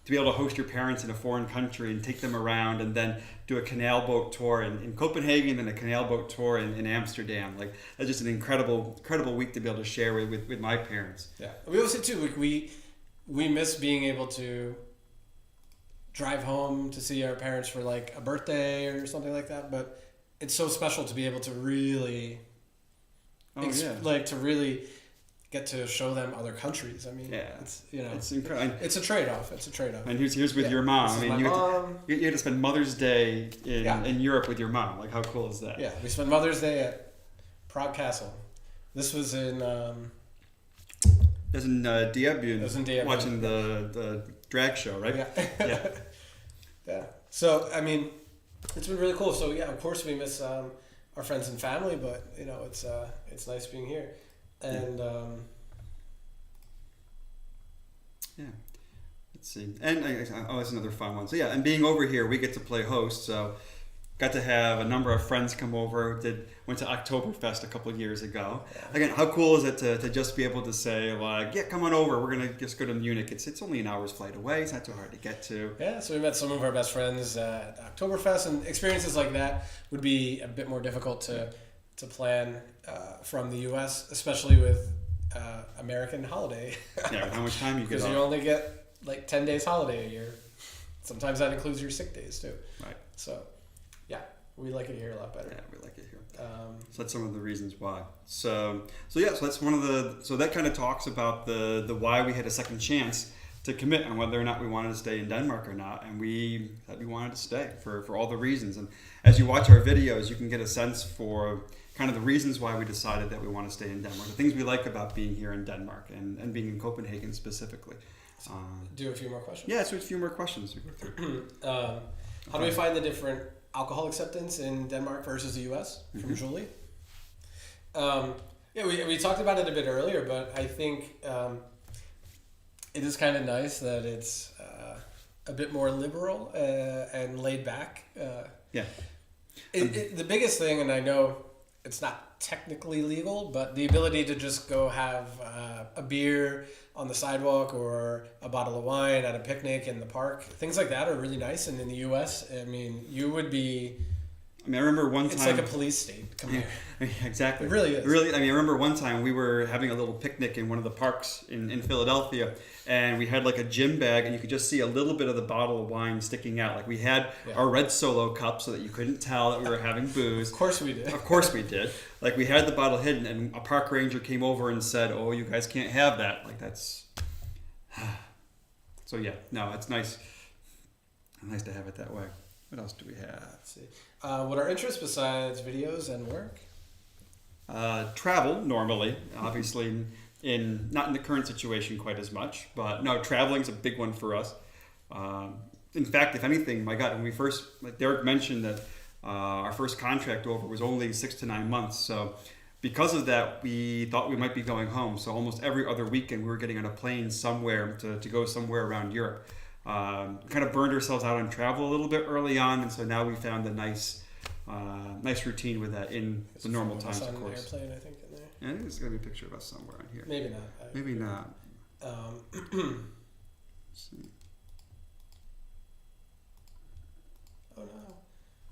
to be able to host your parents in a foreign country and take them around, and then do a canal boat tour in Copenhagen and a canal boat tour in Amsterdam. Like, that's just an incredible week to be able to share with my parents. Yeah, we also too, like we miss being able to drive home to see our parents for like a birthday or something like that. But it's so special to be able to really, to really get to show them other countries. I mean, it's incredible. It's a trade-off. And here's with your mom. I mean, you had to spend Mother's Day in Europe with your mom. Like, how cool is that? Yeah, we spent Mother's Day at Prague Castle. This was in. It was in Diabun. It was in Diabun. Watching the drag show, right? Yeah. Yeah. So I mean, it's been really cool. So of course we miss our friends and family, but it's nice being here. And Let's see. And that's another fun one. So yeah, and being over here, we get to play host. So got to have a number of friends come over. Went to Oktoberfest a couple of years ago. Yeah. Again, how cool is it to just be able to say like, yeah, come on over. We're gonna just go to Munich. It's only an hour's flight away. It's not too hard to get to. Yeah, so we met some of our best friends at Oktoberfest, and experiences like that would be a bit more difficult to plan from the U.S., especially with American holiday. Yeah, how much time you get? Because you only get like 10 days holiday a year. Sometimes that includes your sick days too. Right. So, yeah, we like it here a lot better. Yeah, we like it here. So that's some of the reasons why. So that's one of the. So that kind of talks about the why we had a second chance to commit on whether or not we wanted to stay in Denmark or not, and we said we wanted to stay for all the reasons. And as you watch our videos, you can get a sense for kind of the reasons why we decided that we want to stay in Denmark, the things we like about being here in Denmark and being in Copenhagen specifically. Do a few more questions? Yeah, so a few more questions to go through. How do we find the different alcohol acceptance in Denmark versus the U.S. from Julie? Yeah, we talked about it a bit earlier, but I think it is kind of nice that it's a bit more liberal and laid back. Yeah. The biggest thing, and I know it's not technically legal, but the ability to just go have a beer on the sidewalk or a bottle of wine at a picnic in the park, things like that are really nice. And in the U.S., I mean, you would be... I mean, I remember one time... It's like a police state. Come here. Exactly. It really is. Really, I mean, I remember one time we were having a little picnic in one of the parks in Philadelphia, and we had like a gym bag, and you could just see a little bit of the bottle of wine sticking out. Like we had our red Solo cup so that you couldn't tell that we were having booze. Of course we did. Of course we did. Like we had the bottle hidden, and a park ranger came over and said, "Oh, you guys can't have that." Like that's... So yeah, no, it's nice. Nice to have it that way. What else do we have? Let's see. What are interests besides videos and work? Travel normally, obviously not in the current situation quite as much, but no, traveling's a big one for us. In fact, if anything, my God, when we first, like Derek mentioned that our first contract over was only 6 to 9 months, so because of that, we thought we might be going home. So almost every other weekend, we were getting on a plane somewhere to go somewhere around Europe. Kind of burned ourselves out on travel a little bit early on, and so now we found a nice routine with that in the normal times, of course. Airplane, I think, in there. Yeah, I think there's going to be a picture of us somewhere on here. Maybe not. Maybe not. Let's see. Oh no.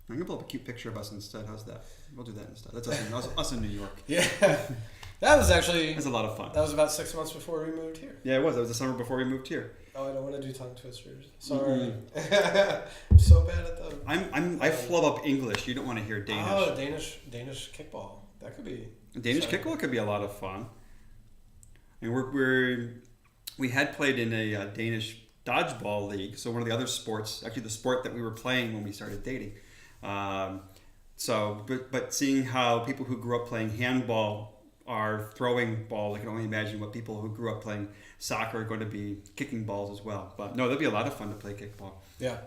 I'm going to pull up a cute picture of us instead. How's that? We'll do that instead. That's us in New York. Yeah. That was actually... That's a lot of fun. That was about 6 months before we moved here. Yeah, it was. That was the summer before we moved here. Oh, I don't want to do tongue twisters. Sorry. I'm so bad at them. I flub up English. You don't want to hear Danish. Oh, Danish Kickball. That could be... Danish Kickball could be a lot of fun. And we had played in a Danish dodgeball league, so one of the other sports, actually the sport that we were playing when we started dating. But seeing how people who grew up playing handball are throwing balls, I can only imagine what people who grew up playing soccer are going to be kicking balls as well. But no, that'd be a lot of fun to play kickball. Yeah.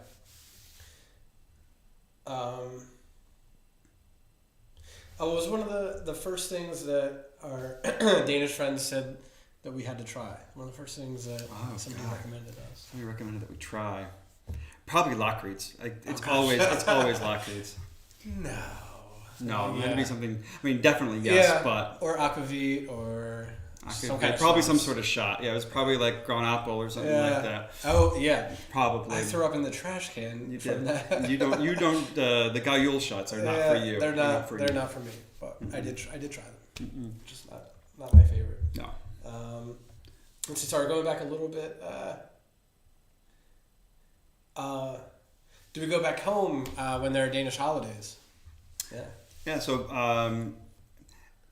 It was one of the first things that our Danish friends said that we had to try. One of the first things that somebody recommended us. Somebody recommended that we try. Probably Lockreeds. It's always Lockreeds. No, it would be something. I mean, definitely yes, but or aquavit or some kind of probably sauce. some sort of shot. Yeah, it was probably like Granapple or something like that. Oh yeah, probably. I threw up in the trash can. You from did. That. You don't. The Gayule shots are not for you. They're not for me. But I did try them. Just not my favorite. No. Let's see, sorry, going back a little bit. Do we go back home when there are Danish holidays? Yeah. Yeah. So,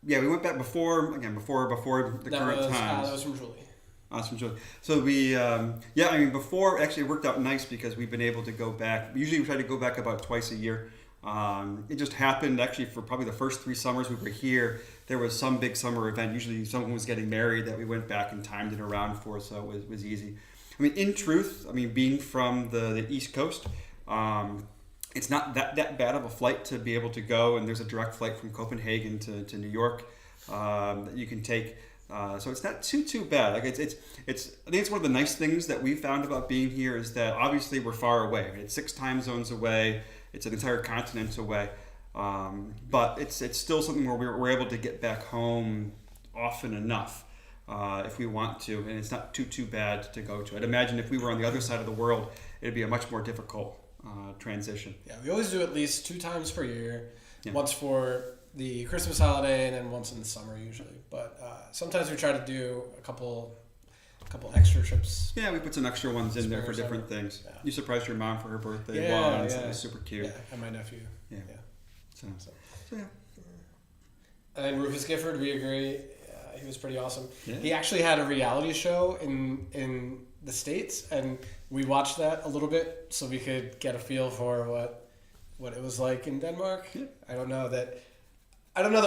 we went back before the current times. That was from Julie. That's from Julie. So before actually it worked out nice because we've been able to go back. Usually we try to go back about twice a year. It just happened actually for probably the first 3 summers we were here. There was some big summer event. Usually someone was getting married that we went back and timed it around for, so it was easy. I mean, in truth, being from the East Coast, it's not that bad of a flight to be able to go, and there's a direct flight from Copenhagen to New York that you can take. So it's not too bad. Like it's I think it's one of the nice things that we found about being here is that obviously we're far away. It's 6 time zones away. It's an entire continent away. But it's still something where we're able to get back home often enough if we want to, and it's not too bad to go to. I'd imagine if we were on the other side of the world, it'd be a much more difficult transition. Yeah, we always do at least 2 times per year. Yeah. Once for the Christmas holiday and then once in the summer usually. But sometimes we try to do a couple extra trips. Yeah, we put some extra ones in there for Spring or different summer. things. Yeah. You surprised your mom for her birthday Yeah, once. yeah. It was super cute. Yeah, and my nephew. Yeah. So yeah. And Rufus Gifford, we agree. He was pretty awesome. Yeah. He actually had a reality show in the States, and we watched that a little bit so we could get a feel for what it was like in Denmark. Yeah. I don't know that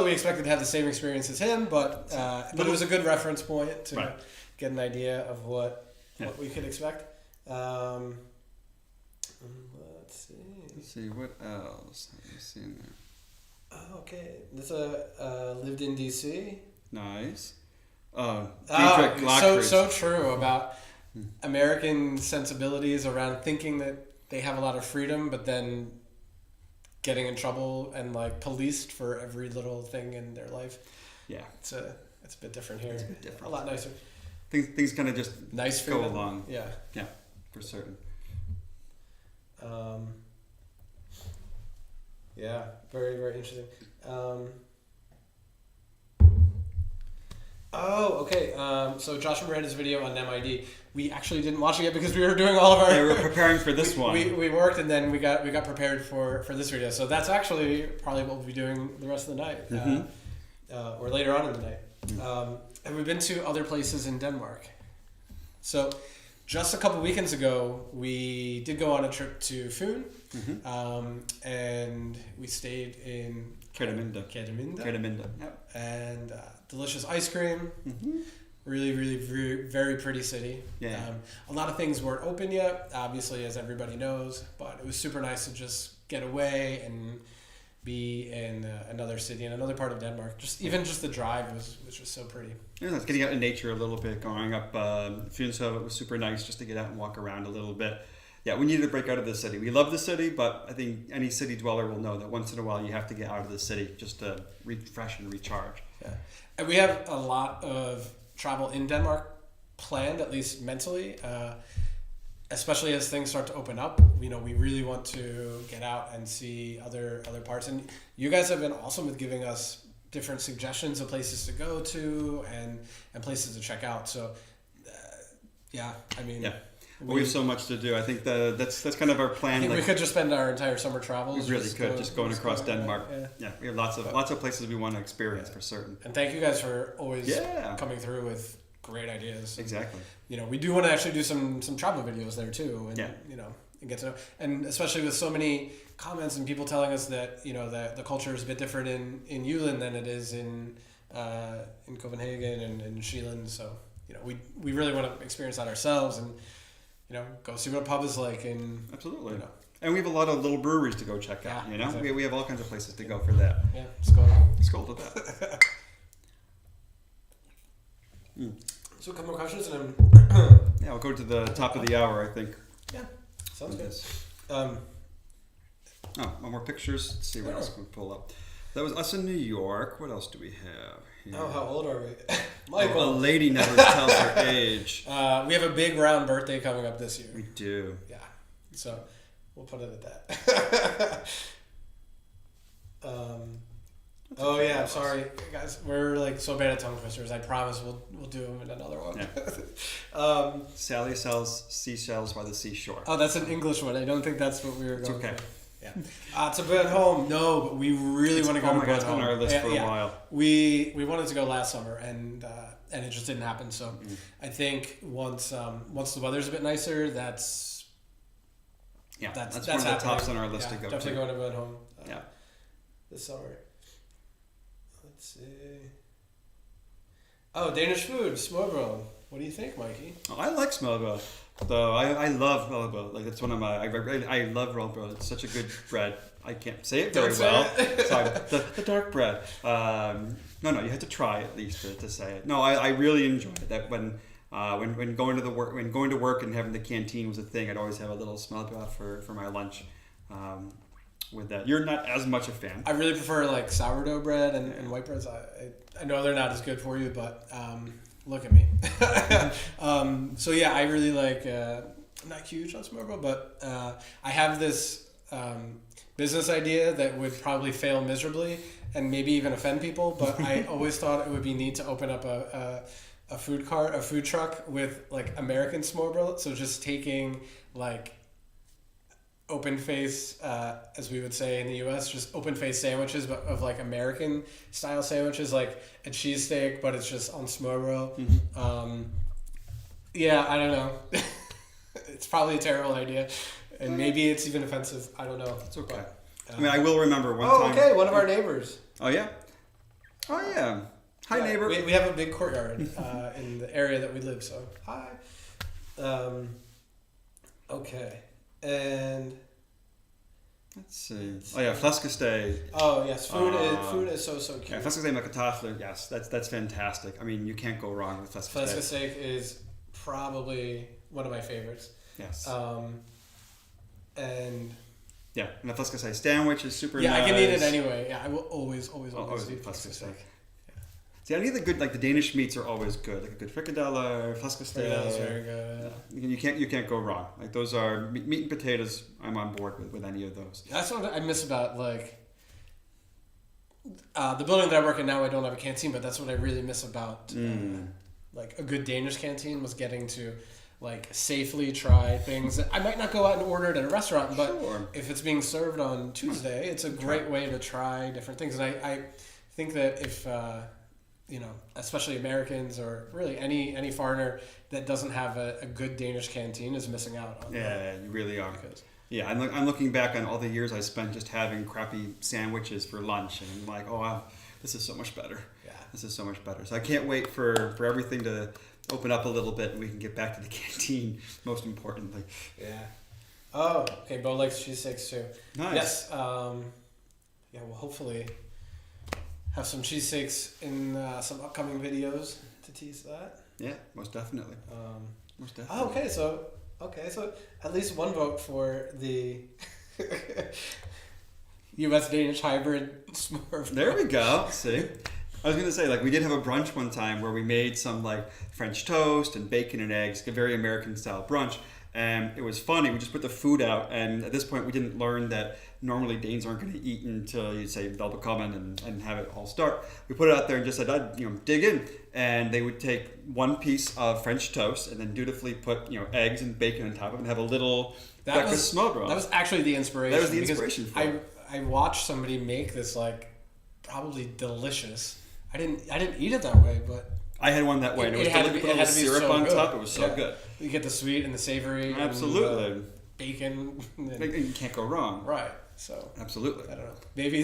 we expected to have the same experience as him, but it was a good reference point to Right. get an idea of what we could expect. Let's see. Let's see what else. Let me see in there. Oh, okay. This lived in DC. Nice. Dietrich So Lockridge. true about American sensibilities around thinking that they have a lot of freedom, but then getting in trouble and like policed for every little thing in their life. Yeah. It's a bit different here. It's a bit different. A lot nicer. Things kind of just Nice go freedom. along. Yeah. Yeah, for certain. Yeah. Very, very interesting. Okay. So Josh made his video on MID. We actually didn't watch it yet because we were doing all of our. Yeah, we were preparing for this one. We worked and then we got prepared for this video. So that's actually probably what we'll be doing the rest of the night, or later on in the night. And we've been to other places in Denmark. So just a couple weekends ago, we did go on a trip to Fyn, and we stayed in Kerteminde. Yep. And delicious ice cream. Really, really, very, very pretty city. Yeah. A lot of things weren't open yet, obviously, as everybody knows, but it was super nice to just get away and be in another city, in another part of Denmark. Even just the drive was just so pretty. Yeah, it's getting out in nature a little bit, going up Funso. It was super nice just to get out and walk around a little bit. Yeah, we needed to break out of the city. We love the city, but I think any city dweller will know that once in a while you have to get out of the city just to refresh and recharge. Yeah. And we have a lot of travel in Denmark planned, at least mentally, especially as things start to open up. We really want to get out and see other parts. And you guys have been awesome with giving us different suggestions of places to go to and places to check out. So, yeah. We have so much to do. I think that's kind of our plan. I think we could just spend our entire summer travels. We really could, just going across Denmark. Yeah. We have lots of places we want to experience for certain. And thank you guys for always coming through with great ideas. Exactly. We do want to actually do some travel videos there too, and and get to know, and especially with so many comments and people telling us that that the culture is a bit different in Jylland than it is in Copenhagen and in Zealand. So we really want to experience that ourselves and. Go see what a pub is like, and absolutely. And we have a lot of little breweries to go check out. Exactly. We have all kinds of places to go for that. Yeah, skål to that. So a couple more questions, and we'll go to the top of the hour, I think. Yeah, sounds good. One more pictures. Let's see what else we can pull up. That was us in New York. What else do we have here? Oh, how old are we? Michael. A lady never tells her age. We have a big round birthday coming up this year. We do. Yeah. So we'll put it at that. Oh yeah, sorry guys. We're like so bad at tongue twisters. I promise we'll do them in another one. Yeah. Sally sells seashells by the seashore. Oh, that's an English one. I don't think that's what we were going okay. for. Yeah. To Bornholm. No, but we really want to go to Bornholm. It's on our list for a while. We wanted to go last summer and it just didn't happen. So I think once the weather's a bit nicer, that's one of the tops on our list to go to. Definitely going to Bornholm. This summer. Let's see. Oh, Danish Food, smørbrød. What do you think, Mikey? Oh, I like smørbrød. So I love rollbrød. Like, it's one of my, I love rollbrød. It's such a good bread. I can't say it very well. Sorry, the dark bread. No, you have to try at least to say it. No, I really enjoy it. That when going to work and having the canteen was a thing, I'd always have a little smørrebrød for my lunch. With that, you're not as much a fan. I really prefer like sourdough bread and white breads. I know they're not as good for you, but look at me. So yeah, I really like. I'm not huge on smørrebrød, but I have this business idea that would probably fail miserably and maybe even offend people. But I always thought it would be neat to open up a food truck with like American smørrebrød. So just taking like open face, as we would say in the U.S., just open face sandwiches, but of like American style sandwiches, like a cheesesteak, but it's just on smørrebrød. Mm-hmm. Yeah, I don't know. It's probably a terrible idea, and maybe it's even offensive. I don't know. It's okay. I mean, I will remember one time. Oh, okay. One of our neighbors. Oh yeah. Oh yeah. Hi, neighbor. We have a big courtyard in the area that we live. So hi. Okay. And let's see. Oh yeah, flæskesteg. Oh yes, food is so cute. Yeah, flæskesteg med kartofler. Yes, that's fantastic. I mean, you can't go wrong with flæskesteg. Flæskesteg is probably one of my favorites. Yes. And yeah, and the flæskesteg sandwich is super nice. Yeah, I can eat it anyway. Yeah, I will always eat flæskesteg. See, any of the good, like the Danish meats are always good. Like a good frikadelle, flæskesteg. Frikadelle is very good. Yeah. You can't go wrong. Like those are meat and potatoes. I'm on board with any of those. That's what I miss about like the building that I work in now. I don't have a canteen, but that's what I really miss about like a good Danish canteen was getting to like safely try things that I might not go out and order it at a restaurant, but if it's being served on Tuesday, it's a great way to try different things. And I think that if especially Americans or really any foreigner that doesn't have a good Danish canteen is missing out on that. Yeah, you really are. Yeah, I'm looking back on all the years I spent just having crappy sandwiches for lunch, and I'm like, oh wow, this is so much better. Yeah, this is so much better. So I can't wait for everything to open up a little bit and we can get back to the canteen, most importantly. Yeah. Oh, okay, Bo likes cheesesteaks too. Nice. Yes. Yeah, well, hopefully have some cheesesteaks in some upcoming videos to tease that. Yeah, most definitely. Most definitely. Oh, okay, so at least one vote for the U.S.-Danish hybrid smørrebrød. There we go. See? I was going to say, like, we did have a brunch one time where we made some, like, French toast and bacon and eggs, a very American-style brunch. And it was funny. We just put the food out, and at this point, we didn't learn that normally Danes aren't going to eat until you say velbekomme and have it all start. We put it out there and just said, dig in. And they would take one piece of French toast and then dutifully put, eggs and bacon on top of it and have a little breakfast smørrebrød. That was actually the inspiration. That was the inspiration for it. I watched somebody make this, like, probably delicious. I didn't eat it that way, but I had one that way, and it had to be syrup so on good. top. It was so good. You get the sweet and the savory. Absolutely. And, bacon. You can't go wrong. Right. So absolutely. I don't know. Maybe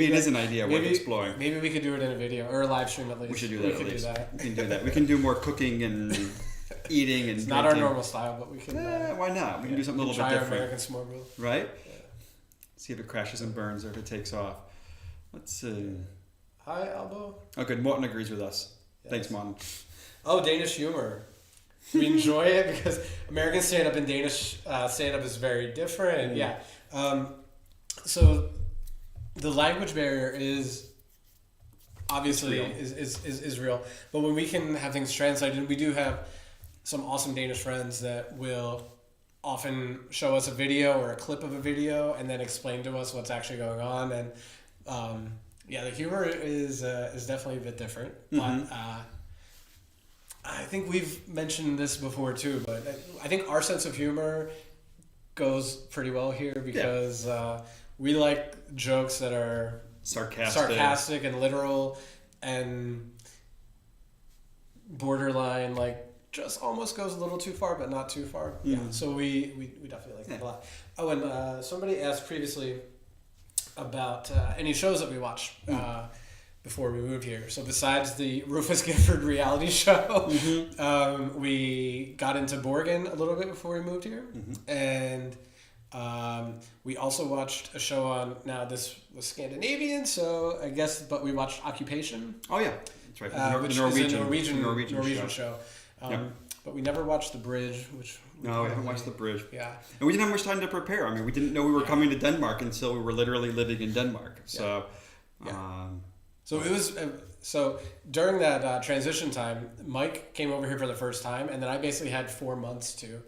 it is an idea worth exploring. Maybe we could do it in a video or a live stream at least. We should do that at least. We can do that. We can do more cooking and eating and. It's not our normal style, but we can. Why not? We can do something a little bit different. American smørrebrød. Right. Yeah. See if it crashes and burns or if it takes off. Let's see. Hi, Albo. Oh, good. Morten agrees with us. Yes. Thanks, Morten. Oh, Danish humor. We enjoy it because American stand-up and Danish stand-up is very different. Yeah. So the language barrier is obviously is real. But when we can have things translated, we do have some awesome Danish friends that will often show us a video or a clip of a video and then explain to us what's actually going on. And the humor is definitely a bit different. Mm-hmm. But I think we've mentioned this before too, but I think our sense of humor goes pretty well here because we like jokes that are sarcastic and literal and borderline, like just almost goes a little too far, but not too far. Mm. Yeah. So we definitely like that a lot. Oh, and somebody asked previously about any shows that we watch before we moved here. So besides the Rufus Gifford reality show, we got into Borgen a little bit before we moved here, and we also watched a show on. Now this was Scandinavian, so I guess, but we watched Occupation. Oh yeah, that's right. Which is a Norwegian show. But we never watched The Bridge, which no, we haven't watched The Bridge. Yeah, and we didn't have much time to prepare. I mean, we didn't know we were coming to Denmark until we were literally living in Denmark. So, so it was. So during that transition time, Mike came over here for the first time, and then I basically had 4 months to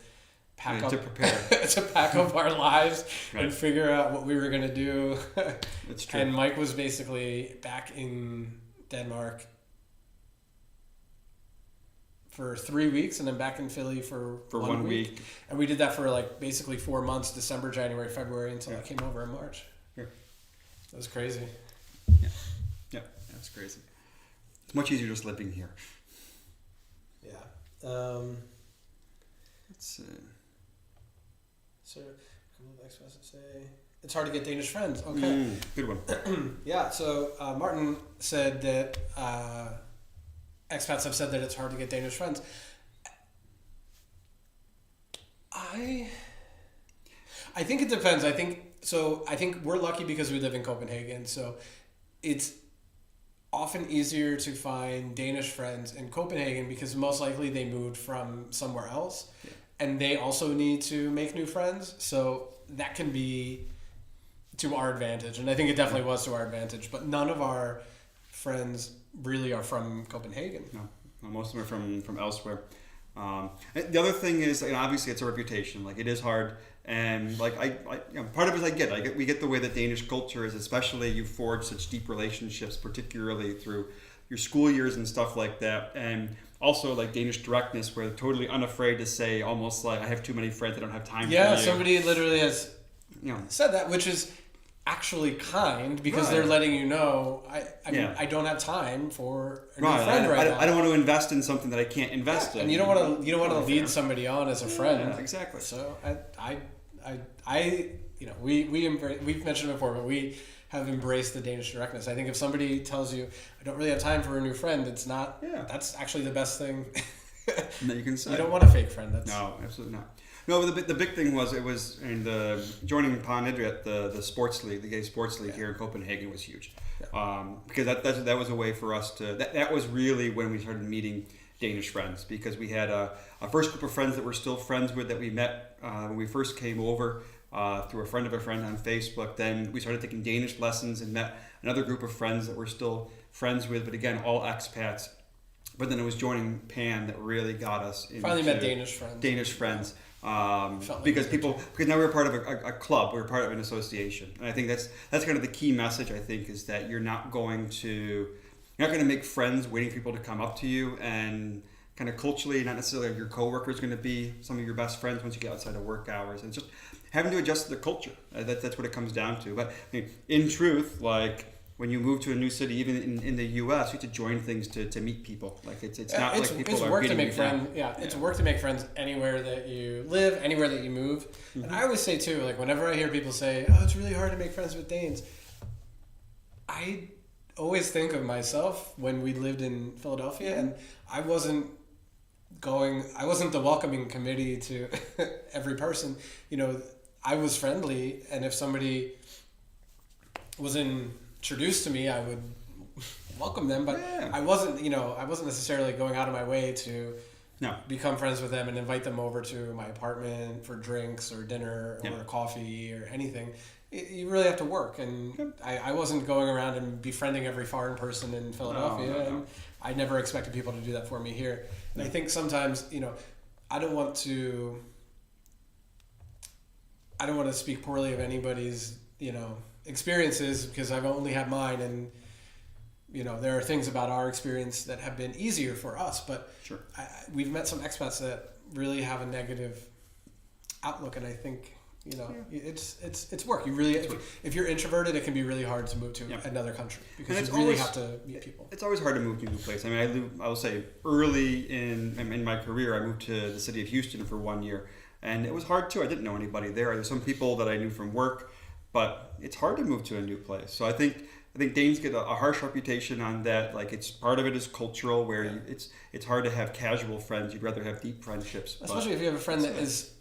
pack up, to prepare, to pack up our lives and figure out what we were gonna do. That's true. And Mike was basically back in Denmark for 3 weeks, and then back in Philly for 1 week. And we did that for like basically 4 months, December, January, February, until I came over in March. Yeah. That was crazy. Yeah, that's crazy. It's much easier just living here. Yeah. Let's see. So, expats say it's hard to get Danish friends. Okay. Good one. Yeah, so Martin said that expats have said that it's hard to get Danish friends. I think it depends. I think we're lucky because we live in Copenhagen, so it's often easier to find Danish friends in Copenhagen because most likely they moved from somewhere else, and they also need to make new friends. So that can be to our advantage, and I think it definitely was to our advantage. But none of our friends really are from Copenhagen. No, most of them are from elsewhere. The other thing is, obviously, it's a reputation. Like, it is hard, and like part of it we get the way that Danish culture is. Especially, you forge such deep relationships, particularly through your school years and stuff like that, and also like Danish directness, where they're totally unafraid to say, almost like, I have too many friends, I don't have time for you. Yeah, somebody literally has said that, which is actually kind, because they're letting you know, I don't have time for a new friend now. I don't want to invest in something that I can't invest in. And you don't want to lead somebody on as a friend. Yeah, exactly. So we've mentioned it before, but we have embraced the Danish directness. I think if somebody tells you, I don't really have time for a new friend, it's not. Yeah. That's actually the best thing that you can say. You don't want a fake friend. No, absolutely not. No, but the big thing was joining Pan Idræt, the sports league, the gay sports league here in Copenhagen was huge, because that was a way for us to that was really when we started meeting Danish friends, because we had a first group of friends that we're still friends with that we met when we first came over through a friend of a friend on Facebook. Then we started taking Danish lessons and met another group of friends that we're still friends with, but again, all expats. But then it was joining Pan that really got us into finally met Danish friends. Because now we're part of a club, we're part of an association, and I think that's kind of the key message. I think is that you're not going to make friends waiting for people to come up to you, and kind of culturally, not necessarily your coworker is going to be some of your best friends once you get outside of work hours, and it's just having to adjust to the culture. That's what it comes down to. But in truth, like, when you move to a new city, even in the U.S., you have to join things to meet people. Like it's not like people it's are work to beating make you down. friends. It's work to make friends anywhere that you live, anywhere that you move. Mm-hmm. And I always say too, like whenever I hear people say, "Oh, it's really hard to make friends with Danes," I always think of myself when we lived in Philadelphia, and I wasn't the welcoming committee to every person. I was friendly, and if somebody was introduced to me, I would welcome them, but I wasn't necessarily going out of my way to become friends with them and invite them over to my apartment for drinks or dinner or coffee or anything. You really have to work, and I wasn't going around and befriending every foreign person in Philadelphia, and I never expected people to do that for me here. And I think sometimes, I don't want to speak poorly of anybody's, experiences, because I've only had mine, and there are things about our experience that have been easier for us, but we've met some expats that really have a negative outlook, and I think it's work. You really, if you're introverted, it can be really hard to move to another country, because you really have to meet people. It's always hard to move to a new place. I mean, I will say early in my career, I moved to the city of Houston for 1 year, and it was hard too. I didn't know anybody there. There's some people that I knew from work, but it's hard to move to a new place. So I think I think Danes get a harsh reputation on that. Like, it's part of it is cultural, where it's hard to have casual friends. You'd rather have deep friendships. Especially if you have a friend that is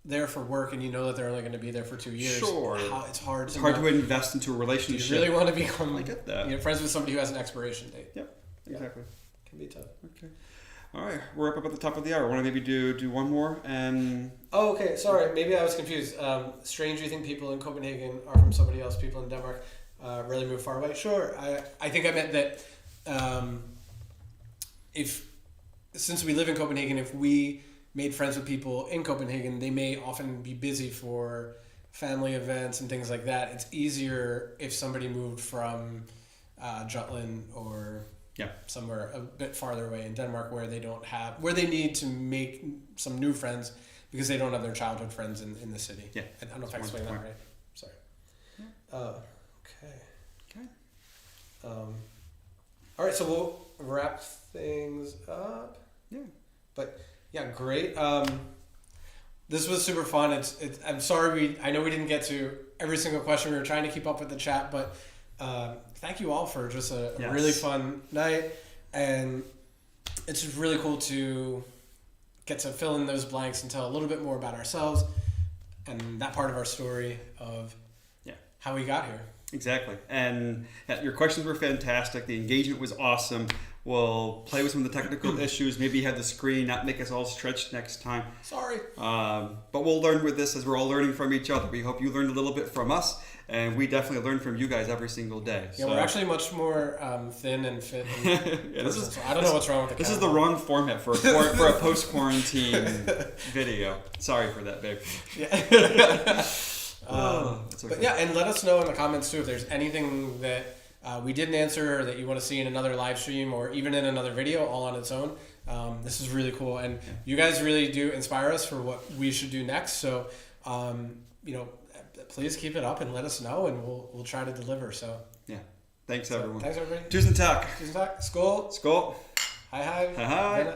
there for work and you know that they're only going to be there for 2 years. Sure. It's hard to invest into a relationship. Do you really want to become I get that. Friends with somebody who has an expiration date? Yep, exactly. Yeah. Can be tough. Okay. All right, we're up at the top of the hour. Want to maybe do one more? Oh, okay. Sorry, maybe I was confused. Strange you think people in Copenhagen are from somebody else, people in Denmark really move far away? Sure. I think I meant that since we live in Copenhagen, if we made friends with people in Copenhagen, they may often be busy for family events and things like that. It's easier if somebody moved from Jutland or somewhere a bit farther away in Denmark where they need to make some new friends because they don't have their childhood friends in the city. Yeah. I don't know if I explained that right. Sorry. Yeah. Okay. All right, so we'll wrap things up. Yeah. But yeah, great. This was super fun. I'm sorry I know we didn't get to every single question. We were trying to keep up with the chat, but thank you all for just a really fun night. And it's just really cool to get to fill in those blanks and tell a little bit more about ourselves and that part of our story of how we got here. Exactly. And your questions were fantastic. The engagement was awesome. We'll play with some of the technical issues. Maybe have the screen not make us all stretched next time. Sorry. But we'll learn with this as we're all learning from each other. We hope you learned a little bit from us, and we definitely learn from you guys every single day. Yeah, we're actually much more thin and fit. So I don't know what's wrong with the This is the wrong format for a post-quarantine video. Sorry for that, babe. Yeah. Okay. But yeah, and let us know in the comments too if there's anything that we didn't answer or that you want to see in another live stream or even in another video all on its own. This is really cool, and you guys really do inspire us for what we should do next. So, please keep it up and let us know, and we'll try to deliver. So yeah, thanks everyone. Thanks everybody. Tusen tak. Tusen tak. Skål. Skål. Hej hej. Hej hej.